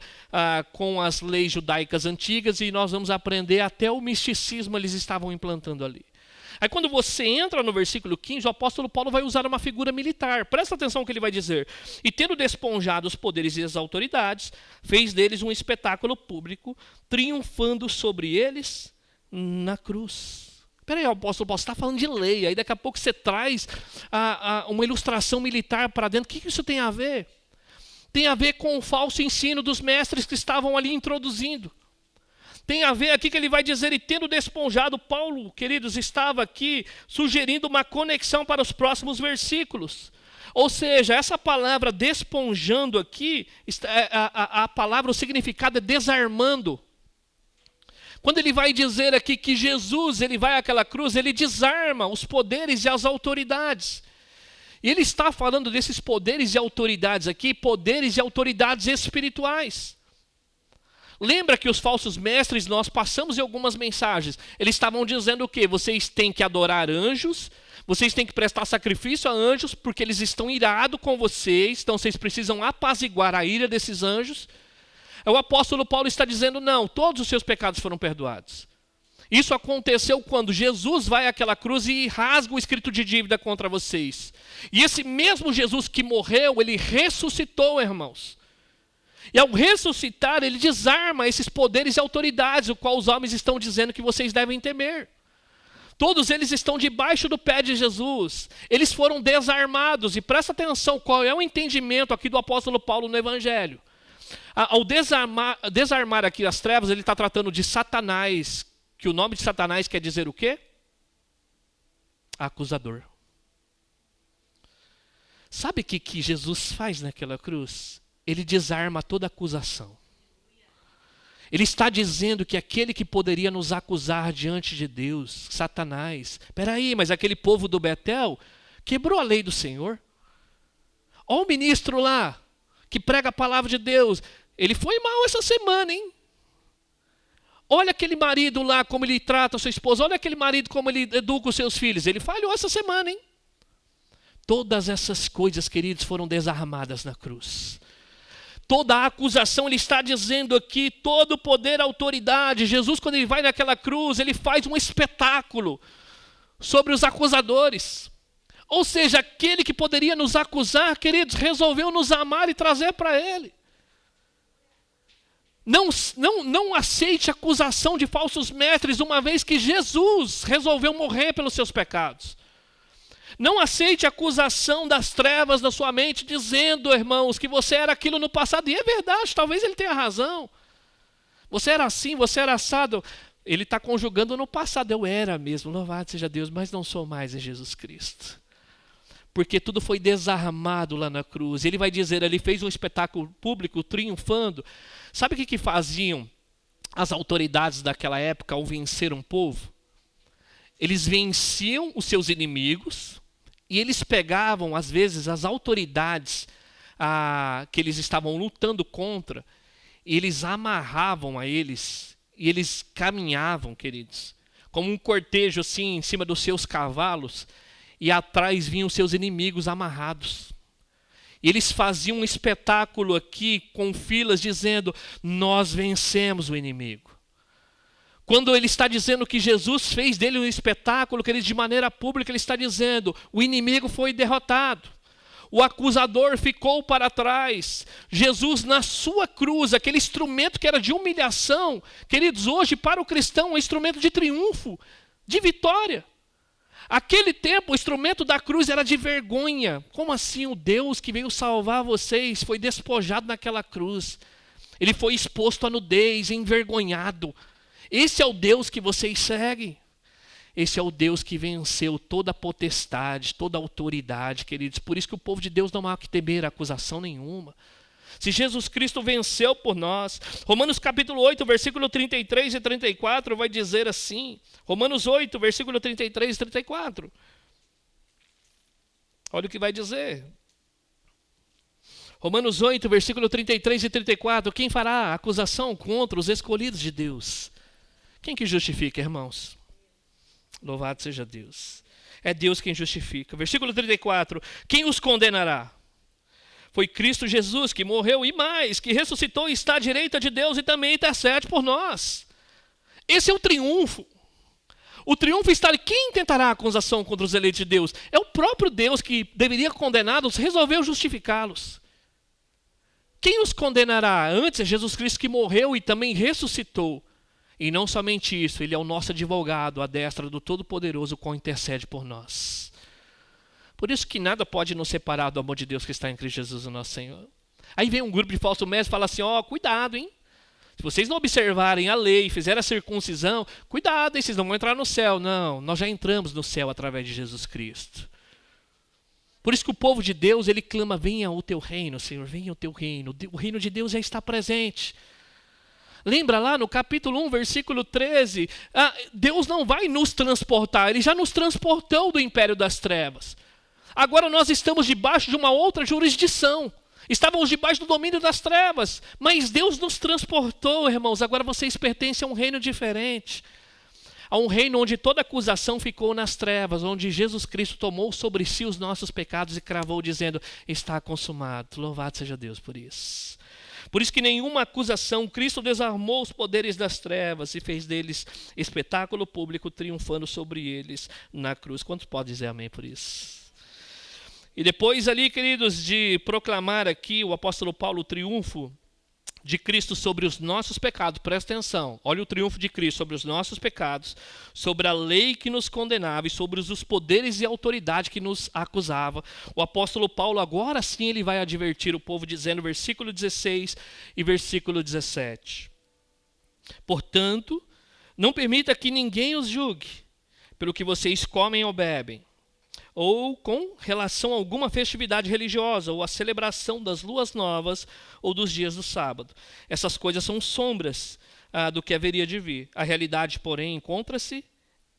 [SPEAKER 1] com as leis judaicas antigas, e nós vamos aprender até o misticismo eles estavam implantando ali. Aí quando você entra no versículo 15, o apóstolo Paulo vai usar uma figura militar. Presta atenção no que ele vai dizer. E tendo desponjado os poderes e as autoridades, fez deles um espetáculo público, triunfando sobre eles na cruz. Peraí, o apóstolo Paulo está falando de lei, aí daqui a pouco você traz uma ilustração militar para dentro. O que isso tem a ver? Tem a ver com o falso ensino dos mestres que estavam ali introduzindo. Tem a ver aqui que ele vai dizer, e tendo desponjado, Paulo, queridos, estava aqui sugerindo uma conexão para os próximos versículos. Ou seja, essa palavra desponjando aqui, a palavra, o significado é desarmando. Quando ele vai dizer aqui que Jesus, ele vai àquela cruz, ele desarma os poderes e as autoridades. E ele está falando desses poderes e autoridades aqui, poderes e autoridades espirituais. Lembra que os falsos mestres, nós passamos em algumas mensagens, eles estavam dizendo o quê? Vocês têm que adorar anjos, vocês têm que prestar sacrifício a anjos, porque eles estão irados com vocês, então vocês precisam apaziguar a ira desses anjos. O apóstolo Paulo está dizendo, não, todos os seus pecados foram perdoados. Isso aconteceu quando Jesus vai àquela cruz e rasga o escrito de dívida contra vocês. E esse mesmo Jesus que morreu, ele ressuscitou, irmãos. E ao ressuscitar, ele desarma esses poderes e autoridades, o qual os homens estão dizendo que vocês devem temer. Todos eles estão debaixo do pé de Jesus. Eles foram desarmados. E presta atenção, qual é o entendimento aqui do apóstolo Paulo no Evangelho. Ao desarmar aqui as trevas, ele está tratando de Satanás, que o nome de Satanás quer dizer o quê? Acusador. Sabe o que Jesus faz naquela cruz? Ele desarma toda acusação. Ele está dizendo que aquele que poderia nos acusar diante de Deus, Satanás, espera aí, mas aquele povo do Betel quebrou a lei do Senhor. Olha o ministro lá, que prega a palavra de Deus, ele foi mal essa semana, hein? Olha aquele marido lá, como ele trata a sua esposa, olha aquele marido como ele educa os seus filhos, ele falhou essa semana, hein? Todas essas coisas, queridos, foram desarmadas na cruz. Toda a acusação, ele está dizendo aqui, todo o poder, autoridade. Jesus, quando ele vai naquela cruz, ele faz um espetáculo sobre os acusadores. Ou seja, aquele que poderia nos acusar, queridos, resolveu nos amar e trazer para ele. Não aceite a acusação de falsos mestres, uma vez que Jesus resolveu morrer pelos seus pecados. Não aceite a acusação das trevas na sua mente, dizendo, irmãos, que você era aquilo no passado. E é verdade, talvez ele tenha razão. Você era assim, você era assado. Ele está conjugando no passado. Eu era mesmo, louvado seja Deus, mas não sou mais em Jesus Cristo. Porque tudo foi desarmado lá na cruz. Ele vai dizer, ele fez um espetáculo público, triunfando. Sabe o que faziam as autoridades daquela época ao vencer um povo? Eles venciam os seus inimigos e eles pegavam, às vezes, as autoridades que eles estavam lutando contra, e eles amarravam a eles, e eles caminhavam, queridos, como um cortejo assim, em cima dos seus cavalos, e atrás vinham os seus inimigos amarrados. E eles faziam um espetáculo aqui, com filas, dizendo, nós vencemos o inimigo. Quando ele está dizendo que Jesus fez dele um espetáculo, que ele de maneira pública, ele está dizendo, o inimigo foi derrotado. O acusador ficou para trás. Jesus na sua cruz, aquele instrumento que era de humilhação, queridos, hoje para o cristão é um instrumento de triunfo, de vitória. Aquele tempo o instrumento da cruz era de vergonha. Como assim o Deus que veio salvar vocês foi despojado naquela cruz? Ele foi exposto à nudez, envergonhado. Esse é o Deus que vocês seguem. Esse é o Deus que venceu toda a potestade, toda a autoridade, queridos. Por isso que o povo de Deus não há que temer acusação nenhuma. Se Jesus Cristo venceu por nós, Romanos capítulo 8, versículo 33 e 34 vai dizer assim. Romanos 8, versículo 33 e 34. Olha o que vai dizer. Romanos 8, versículo 33 e 34. Quem fará acusação contra os escolhidos de Deus? Quem que justifica, irmãos? Louvado seja Deus. É Deus quem justifica. Versículo 34. Quem os condenará? Foi Cristo Jesus que morreu e mais, que ressuscitou e está à direita de Deus e também intercede por nós. Esse é o triunfo. O triunfo está ali. Quem tentará a acusação contra os eleitos de Deus? É o próprio Deus que deveria condená-los, resolveu justificá-los. Quem os condenará? Antes é Jesus Cristo que morreu e também ressuscitou. E não somente isso, ele é o nosso advogado, à destra do Todo-Poderoso, qual intercede por nós. Por isso que nada pode nos separar do amor de Deus que está em Cristo Jesus, o nosso Senhor. Aí vem um grupo de falso mestre e fala assim, cuidado, hein? Se vocês não observarem a lei, fizerem a circuncisão, cuidado, hein? Vocês não vão entrar no céu. Não, nós já entramos no céu através de Jesus Cristo. Por isso que o povo de Deus, ele clama, venha o teu reino, Senhor, venha o teu reino. O reino de Deus já está presente. Lembra lá no capítulo 1, versículo 13, Deus não vai nos transportar, Ele já nos transportou do império das trevas. Agora nós estamos debaixo de uma outra jurisdição. Estávamos debaixo do domínio das trevas, mas Deus nos transportou, irmãos. Agora vocês pertencem a um reino diferente. A um reino onde toda acusação ficou nas trevas, onde Jesus Cristo tomou sobre si os nossos pecados e cravou dizendo, está consumado. Louvado seja Deus por isso. Por isso que nenhuma acusação, Cristo desarmou os poderes das trevas e fez deles espetáculo público, triunfando sobre eles na cruz. Quantos podem dizer amém por isso? E depois ali, queridos, de proclamar aqui o apóstolo Paulo o triunfo de Cristo sobre os nossos pecados, presta atenção, olha o triunfo de Cristo sobre os nossos pecados, sobre a lei que nos condenava e sobre os poderes e autoridade que nos acusava. O apóstolo Paulo agora sim ele vai advertir o povo dizendo, versículo 16 e versículo 17. Portanto, não permita que ninguém os julgue pelo que vocês comem ou bebem, ou com relação a alguma festividade religiosa, ou a celebração das luas novas, ou dos dias do sábado. Essas coisas são sombras do que haveria de vir. A realidade, porém, encontra-se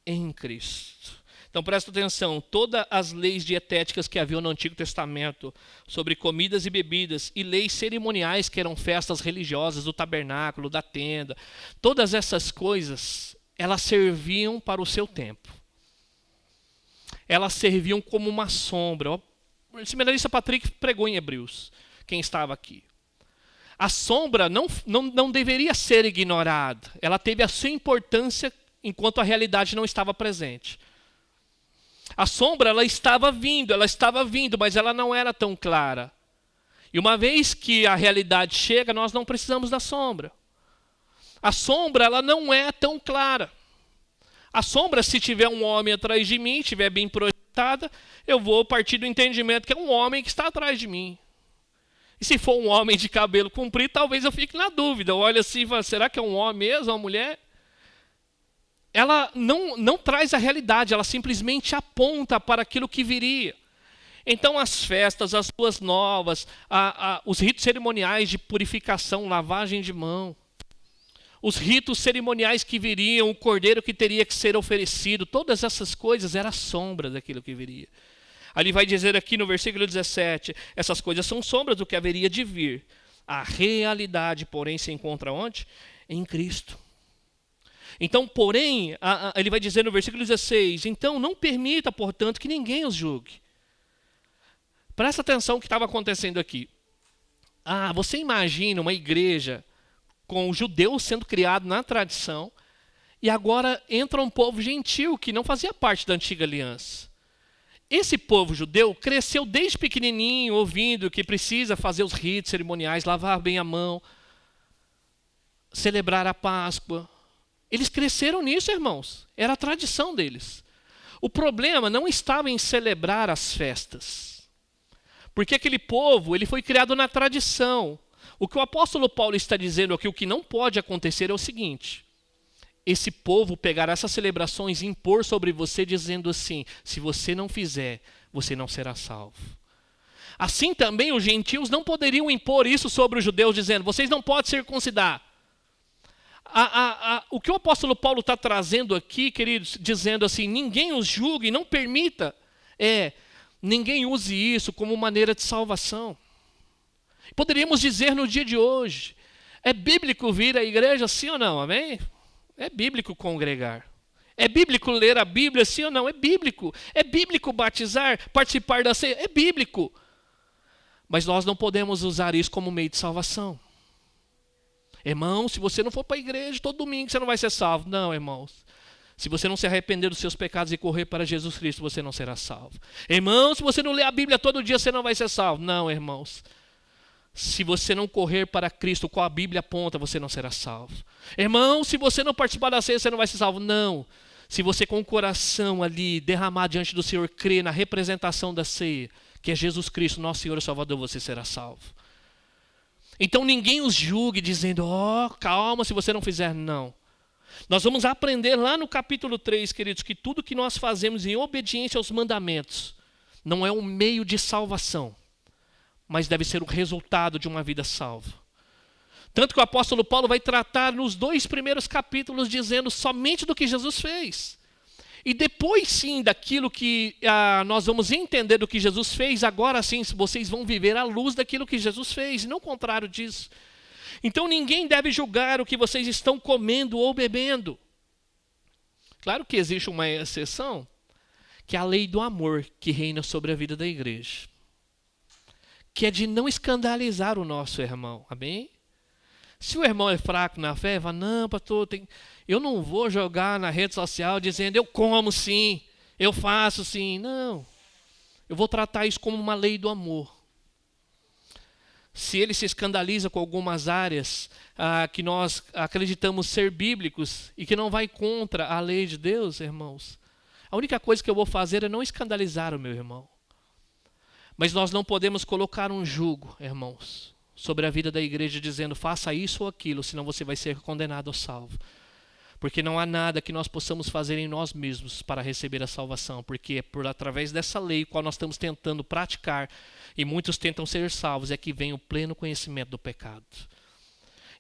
[SPEAKER 1] em Cristo. Então, presta atenção, todas as leis dietéticas que haviam no Antigo Testamento, sobre comidas e bebidas, e leis cerimoniais que eram festas religiosas do tabernáculo, da tenda, todas essas coisas, elas serviam para o seu tempo. Elas serviam como uma sombra. O seminarista Patrick pregou em Hebreus, quem estava aqui. A sombra não deveria ser ignorada. Ela teve a sua importância enquanto a realidade não estava presente. A sombra ela estava vindo, mas ela não era tão clara. E uma vez que a realidade chega, nós não precisamos da sombra. A sombra ela não é tão clara. A sombra, se tiver um homem atrás de mim, estiver bem projetada, eu vou partir do entendimento que é um homem que está atrás de mim. E se for um homem de cabelo comprido, talvez eu fique na dúvida. Eu olho assim e falo, será que é um homem mesmo, uma mulher? Ela não traz a realidade, ela simplesmente aponta para aquilo que viria. Então as festas, as luas novas, os ritos cerimoniais de purificação, lavagem de mão, os ritos cerimoniais que viriam, o cordeiro que teria que ser oferecido, todas essas coisas eram a sombra daquilo que viria. Ali vai dizer aqui no versículo 17, essas coisas são sombras do que haveria de vir. A realidade, porém, se encontra onde? Em Cristo. Então, porém, ele vai dizer no versículo 16, então não permita, portanto, que ninguém os julgue. Presta atenção no que estava acontecendo aqui. Você imagina uma igreja com os judeus sendo criado na tradição, e agora entra um povo gentil que não fazia parte da antiga aliança. Esse povo judeu cresceu desde pequenininho, ouvindo que precisa fazer os ritos cerimoniais, lavar bem a mão, celebrar a Páscoa. Eles cresceram nisso, irmãos. Era a tradição deles. O problema não estava em celebrar as festas, porque aquele povo ele foi criado na tradição. O que o apóstolo Paulo está dizendo aqui, o que não pode acontecer é o seguinte: esse povo pegar essas celebrações e impor sobre você dizendo assim, se você não fizer, você não será salvo. Assim também os gentios não poderiam impor isso sobre os judeus dizendo, vocês não podem circuncidar. O que o apóstolo Paulo está trazendo aqui, queridos, dizendo assim, ninguém os julgue, não permita, ninguém use isso como maneira de salvação. Poderíamos dizer no dia de hoje, é bíblico vir à igreja, sim ou não, amém? É bíblico congregar. É bíblico ler a Bíblia, sim ou não? É bíblico. É bíblico batizar, participar da ceia, é bíblico. Mas nós não podemos usar isso como meio de salvação. Irmão, se você não for para a igreja todo domingo, você não vai ser salvo. Não, irmãos. Se você não se arrepender dos seus pecados e correr para Jesus Cristo, você não será salvo. Irmão, se você não ler a Bíblia todo dia, você não vai ser salvo. Não, irmãos. Se você não correr para Cristo, qual a Bíblia aponta, você não será salvo. Irmão, se você não participar da ceia, você não vai ser salvo. Não. Se você com o coração ali, derramar diante do Senhor, crer na representação da ceia, que é Jesus Cristo, nosso Senhor e Salvador, você será salvo. Então ninguém os julgue dizendo, calma se você não fizer. Não. Nós vamos aprender lá no capítulo 3, queridos, que tudo que nós fazemos em obediência aos mandamentos não é um meio de salvação, mas deve ser o resultado de uma vida salva. Tanto que o apóstolo Paulo vai tratar nos 2 primeiros capítulos dizendo somente do que Jesus fez. E depois sim daquilo que nós vamos entender do que Jesus fez, agora sim vocês vão viver à luz daquilo que Jesus fez, e não o contrário disso. Então ninguém deve julgar o que vocês estão comendo ou bebendo. Claro que existe uma exceção, que é a lei do amor que reina sobre a vida da igreja. Que é de não escandalizar o nosso irmão, amém? Se o irmão é fraco na fé, fala, não, pastor, eu não vou jogar na rede social dizendo, eu como sim, eu faço sim. Não, eu vou tratar isso como uma lei do amor. Se ele se escandaliza com algumas áreas que nós acreditamos ser bíblicos e que não vai contra a lei de Deus, irmãos, a única coisa que eu vou fazer é não escandalizar o meu irmão. Mas nós não podemos colocar um jugo, irmãos, sobre a vida da igreja dizendo, faça isso ou aquilo, senão você vai ser condenado ou salvo. Porque não há nada que nós possamos fazer em nós mesmos para receber a salvação, porque é através dessa lei, qual nós estamos tentando praticar, e muitos tentam ser salvos, é que vem o pleno conhecimento do pecado.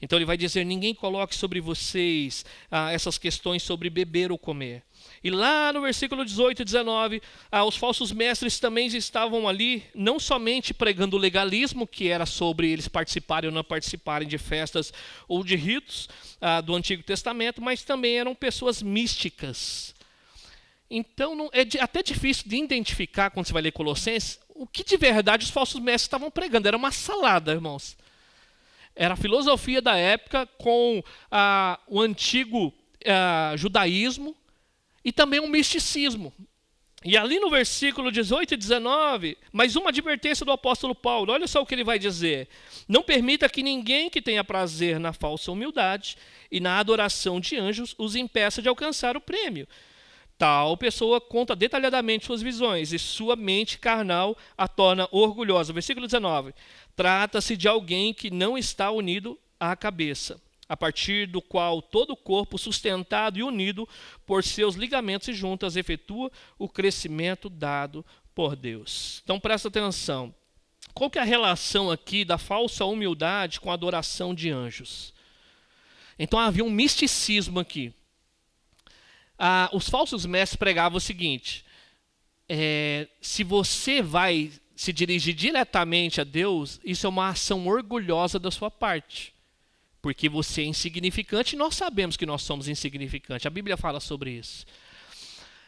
[SPEAKER 1] Então ele vai dizer, ninguém coloque sobre vocês essas questões sobre beber ou comer. E lá no versículo 18 e 19, os falsos mestres também estavam ali, não somente pregando o legalismo, que era sobre eles participarem ou não participarem de festas ou de ritos do Antigo Testamento, mas também eram pessoas místicas. Então é até difícil de identificar, quando você vai ler Colossenses, o que de verdade os falsos mestres estavam pregando. Era uma salada, irmãos. Era a filosofia da época com o antigo judaísmo e também um misticismo. E ali no versículo 18 e 19, mais uma advertência do apóstolo Paulo. Olha só o que ele vai dizer. Não permita que ninguém que tenha prazer na falsa humildade e na adoração de anjos os impeça de alcançar o prêmio. Tal pessoa conta detalhadamente suas visões e sua mente carnal a torna orgulhosa. Versículo 19. Trata-se de alguém que não está unido à cabeça, a partir do qual todo o corpo, sustentado e unido por seus ligamentos e juntas, efetua o crescimento dado por Deus. Então presta atenção. Qual que é a relação aqui da falsa humildade com a adoração de anjos? Então havia um misticismo aqui. Os falsos mestres pregavam o seguinte, se você vai se dirigir diretamente a Deus, isso é uma ação orgulhosa da sua parte. Porque você é insignificante e nós sabemos que nós somos insignificantes. A Bíblia fala sobre isso.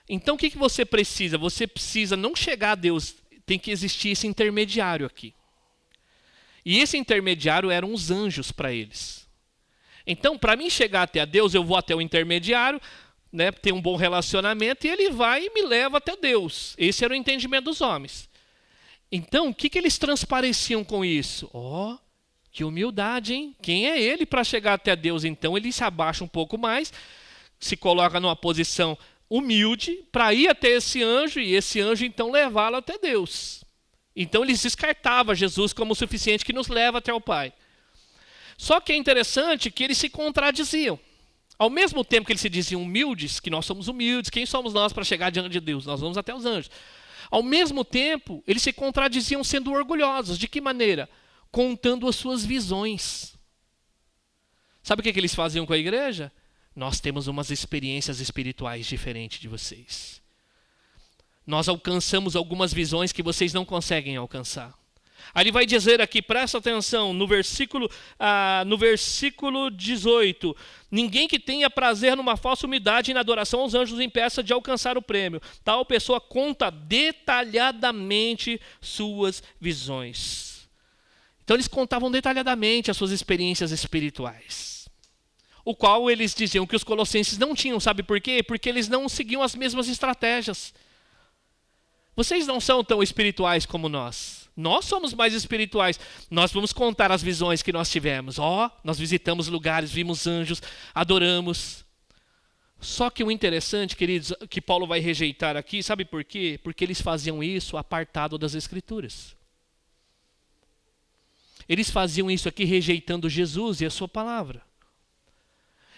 [SPEAKER 1] Então o que você precisa? Você precisa não chegar a Deus, tem que existir esse intermediário aqui. E esse intermediário eram os anjos para eles. Então, para mim chegar até a Deus, eu vou até o intermediário, ter um bom relacionamento, e ele vai e me leva até Deus. Esse era o entendimento dos homens. Então, o que eles transpareciam com isso? Que humildade, hein? Quem é ele para chegar até Deus? Então, ele se abaixa um pouco mais, se coloca numa posição humilde para ir até esse anjo, e esse anjo, então, levá-lo até Deus. Então, eles descartavam Jesus como o suficiente que nos leva até o Pai. Só que é interessante que eles se contradiziam. Ao mesmo tempo que eles se diziam humildes, que nós somos humildes, quem somos nós para chegar diante de Deus? Nós vamos até os anjos. Ao mesmo tempo, eles se contradiziam sendo orgulhosos. De que maneira? Contando as suas visões. Sabe o que eles faziam com a igreja? Nós temos umas experiências espirituais diferentes de vocês. Nós alcançamos algumas visões que vocês não conseguem alcançar. Aí ele vai dizer aqui, presta atenção, no versículo 18. Ninguém que tenha prazer numa falsa humildade e na adoração aos anjos impeça de alcançar o prêmio. Tal pessoa conta detalhadamente suas visões. Então eles contavam detalhadamente as suas experiências espirituais. O qual eles diziam que os colossenses não tinham, sabe por quê? Porque eles não seguiam as mesmas estratégias. Vocês não são tão espirituais como nós. Nós somos mais espirituais. Nós vamos contar as visões que nós tivemos. Nós visitamos lugares, vimos anjos, adoramos. Só que o interessante, queridos, que Paulo vai rejeitar aqui, sabe por quê? Porque eles faziam isso apartado das Escrituras. Eles faziam isso aqui rejeitando Jesus e a sua palavra.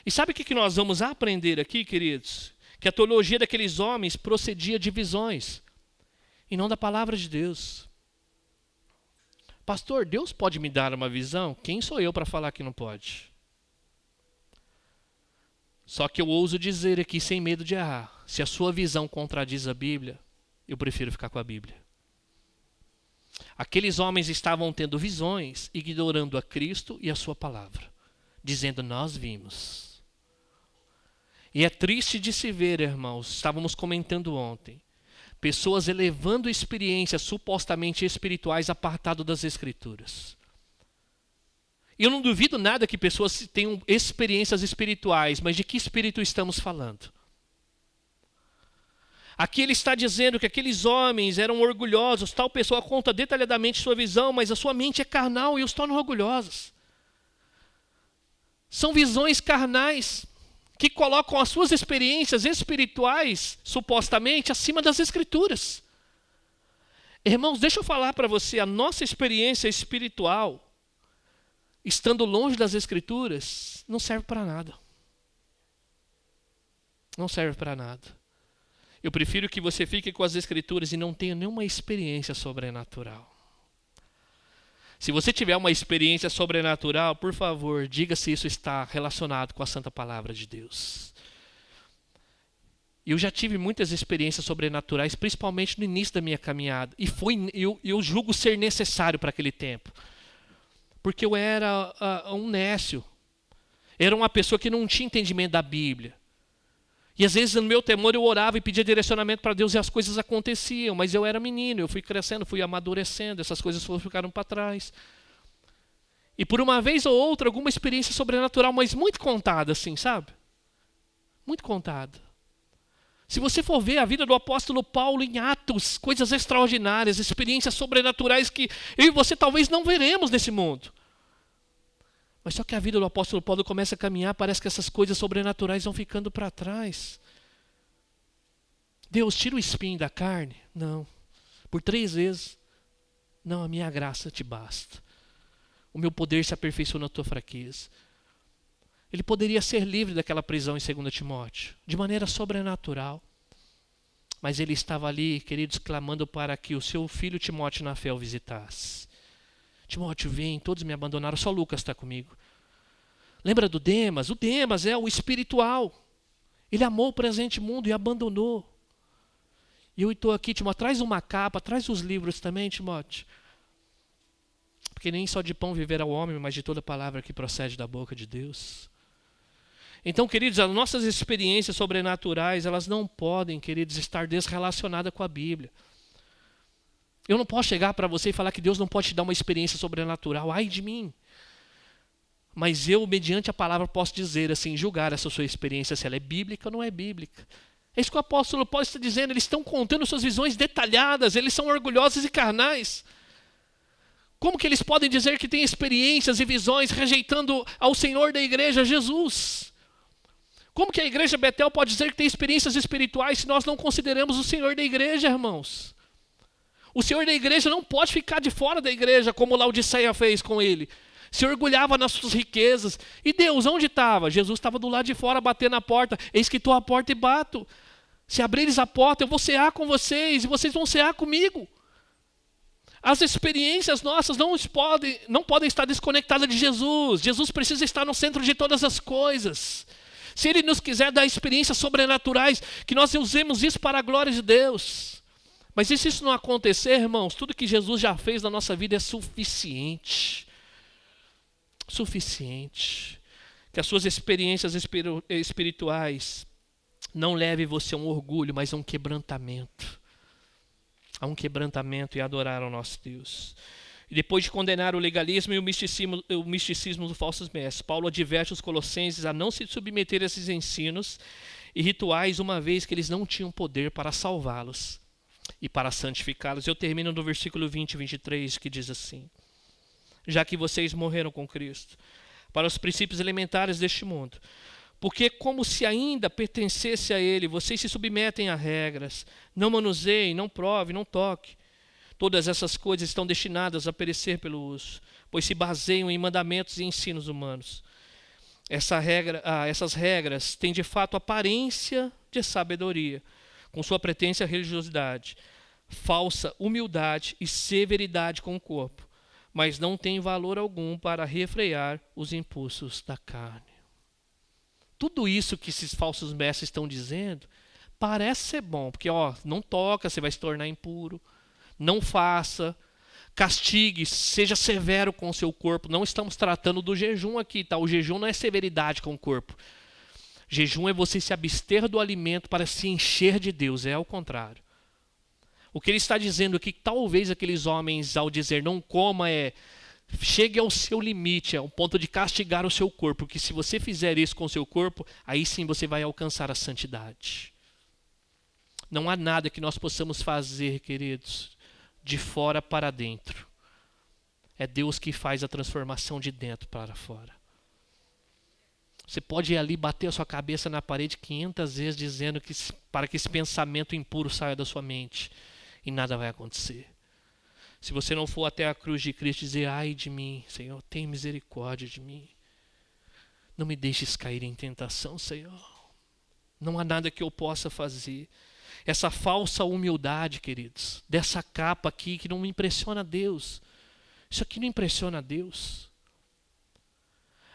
[SPEAKER 1] E sabe o que nós vamos aprender aqui, queridos? Que a teologia daqueles homens procedia de visões e não da palavra de Deus. Pastor, Deus pode me dar uma visão? Quem sou eu para falar que não pode? Só que eu ouso dizer aqui, sem medo de errar, se a sua visão contradiz a Bíblia, eu prefiro ficar com a Bíblia. Aqueles homens estavam tendo visões, ignorando a Cristo e a sua palavra, dizendo, nós vimos. E é triste de se ver, irmãos, estávamos comentando ontem, pessoas elevando experiências supostamente espirituais apartado das Escrituras. E eu não duvido nada que pessoas tenham experiências espirituais, mas de que espírito estamos falando? Aqui ele está dizendo que aqueles homens eram orgulhosos, tal pessoa conta detalhadamente sua visão, mas a sua mente é carnal e os torna orgulhosos. São visões carnais que colocam as suas experiências espirituais, supostamente, acima das Escrituras. Irmãos, deixa eu falar para você, a nossa experiência espiritual, estando longe das Escrituras, não serve para nada. Não serve para nada. Eu prefiro que você fique com as Escrituras e não tenha nenhuma experiência sobrenatural. Se você tiver uma experiência sobrenatural, por favor, diga se isso está relacionado com a Santa Palavra de Deus. Eu já tive muitas experiências sobrenaturais, principalmente no início da minha caminhada. E eu julgo ser necessário para aquele tempo. Porque eu era um nécio. Era uma pessoa que não tinha entendimento da Bíblia. E às vezes no meu temor eu orava e pedia direcionamento para Deus e as coisas aconteciam. Mas eu era menino, eu fui crescendo, fui amadurecendo, essas coisas ficaram para trás. E por uma vez ou outra, alguma experiência sobrenatural, mas muito contada assim, sabe? Muito contada. Se você for ver a vida do apóstolo Paulo em Atos, coisas extraordinárias, experiências sobrenaturais que eu e você talvez não veremos nesse mundo. Mas só que a vida do apóstolo Paulo começa a caminhar, parece que essas coisas sobrenaturais vão ficando para trás. Deus, tira o espinho da carne? Não. Por 3 vezes. Não, a minha graça te basta. O meu poder se aperfeiçoa na tua fraqueza. Ele poderia ser livre daquela prisão em 2 Timóteo, de maneira sobrenatural. Mas ele estava ali, queridos, clamando para que o seu filho Timóteo na fé o visitasse. Timóteo, vem, todos me abandonaram, só Lucas está comigo. Lembra do Demas? O Demas é o espiritual. Ele amou o presente mundo e abandonou. E eu estou aqui, Timóteo, traz uma capa, traz os livros também, Timóteo. Porque nem só de pão viverá o homem, mas de toda palavra que procede da boca de Deus. Então, queridos, as nossas experiências sobrenaturais, elas não podem, queridos, estar desrelacionadas com a Bíblia. Eu não posso chegar para você e falar que Deus não pode te dar uma experiência sobrenatural. Ai de mim. Mas eu, mediante a palavra, posso dizer assim, julgar essa sua experiência, se ela é bíblica ou não é bíblica. É isso que o apóstolo Paulo está dizendo. Eles estão contando suas visões detalhadas. Eles são orgulhosos e carnais. Como que eles podem dizer que têm experiências e visões rejeitando ao Senhor da igreja, Jesus? Como que a igreja Betel pode dizer que tem experiências espirituais se nós não consideramos o Senhor da igreja, irmãos? O Senhor da igreja não pode ficar de fora da igreja, como Laodiceia fez com ele. Se orgulhava nas suas riquezas. E Deus, onde estava? Jesus estava do lado de fora, batendo na porta. Eis que estou à porta e bato. Se abrires a porta, eu vou cear com vocês, e vocês vão cear comigo. As experiências nossas não podem estar desconectadas de Jesus. Jesus precisa estar no centro de todas as coisas. Se Ele nos quiser dar experiências sobrenaturais, que nós usemos isso para a glória de Deus. Mas e se isso não acontecer, irmãos, tudo que Jesus já fez na nossa vida é suficiente. Suficiente. Que as suas experiências espirituais não levem você a um orgulho, mas a um quebrantamento. A um quebrantamento e adorar ao nosso Deus. E depois de condenar o legalismo e o misticismo dos falsos mestres, Paulo adverte os colossenses a não se submeter a esses ensinos e rituais, uma vez que eles não tinham poder para salvá-los e para santificá-los. Eu termino no versículo 20 e 23, que diz assim: já que vocês morreram com Cristo para os princípios elementares deste mundo, porque como se ainda pertencesse a Ele, vocês se submetem a regras, não manuseiem, não prove, não toque. Todas essas coisas estão destinadas a perecer pelo uso, pois se baseiam em mandamentos e ensinos humanos. Essas regras têm de fato aparência de sabedoria, com sua pretensa religiosidade, falsa humildade e severidade com o corpo, mas não têm valor algum para refrear os impulsos da carne. Tudo isso que esses falsos mestres estão dizendo parece ser bom, porque não toca, você vai se tornar impuro, não faça, castigue, seja severo com o seu corpo. Não estamos tratando do jejum aqui, tá? O jejum não é severidade com o corpo. Jejum é você se abster do alimento para se encher de Deus, é ao contrário. O que ele está dizendo aqui, talvez aqueles homens, ao dizer não coma, chegue ao seu limite, ao ponto de castigar o seu corpo, porque se você fizer isso com o seu corpo, aí sim você vai alcançar a santidade. Não há nada que nós possamos fazer, queridos, de fora para dentro. É Deus que faz a transformação de dentro para fora. Você pode ir ali bater a sua cabeça na parede 500 vezes dizendo que para que esse pensamento impuro saia da sua mente, e nada vai acontecer. Se você não for até a cruz de Cristo e dizer, ai de mim, Senhor, tem misericórdia de mim. Não me deixes cair em tentação, Senhor. Não há nada que eu possa fazer. Essa falsa humildade, queridos, dessa capa aqui que não me impressiona a Deus. Isso aqui não impressiona a Deus.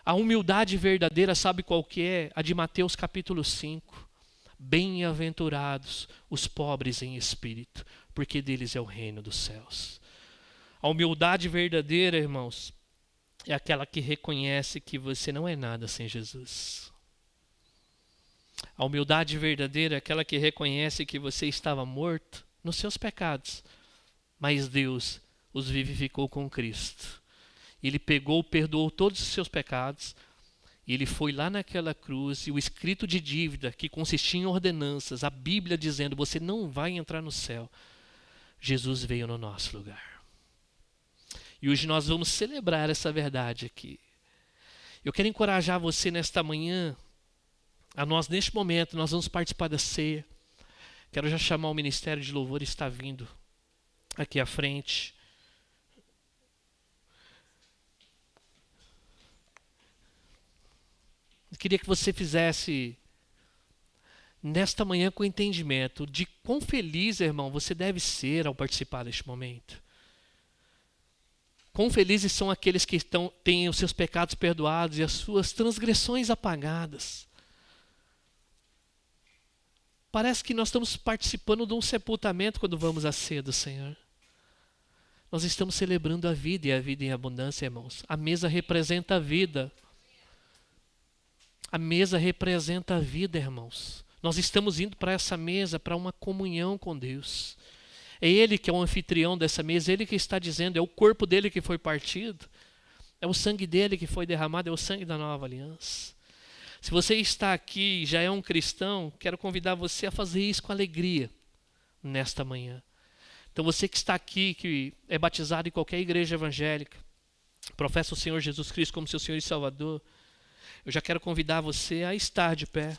[SPEAKER 1] A humildade verdadeira, sabe qual que é? A de Mateus capítulo 5. Bem-aventurados os pobres em espírito, porque deles é o reino dos céus. A humildade verdadeira, irmãos, é aquela que reconhece que você não é nada sem Jesus. A humildade verdadeira é aquela que reconhece que você estava morto nos seus pecados, mas Deus os vivificou com Cristo. Ele perdoou todos os seus pecados, e ele foi lá naquela cruz, e o escrito de dívida, que consistia em ordenanças, a Bíblia dizendo, você não vai entrar no céu, Jesus veio no nosso lugar. E hoje nós vamos celebrar essa verdade aqui. Eu quero encorajar você nesta manhã, a nós neste momento, nós vamos participar da ceia. Quero já chamar o Ministério de Louvor, está vindo aqui à frente. Eu queria que você fizesse nesta manhã com entendimento de quão feliz, irmão, você deve ser ao participar deste momento. Quão felizes são aqueles que têm os seus pecados perdoados e as suas transgressões apagadas. Parece que nós estamos participando de um sepultamento quando vamos à ceia do Senhor. Nós estamos celebrando a vida e a vida em abundância, irmãos. A mesa representa a vida. A mesa representa a vida, irmãos. Nós estamos indo para essa mesa, para uma comunhão com Deus. É Ele que é o anfitrião dessa mesa, Ele que está dizendo, é o corpo dele que foi partido, é o sangue dele que foi derramado, é o sangue da nova aliança. Se você está aqui e já é um cristão, quero convidar você a fazer isso com alegria nesta manhã. Então você que está aqui, que é batizado em qualquer igreja evangélica, professa o Senhor Jesus Cristo como seu Senhor e Salvador, eu já quero convidar você a estar de pé.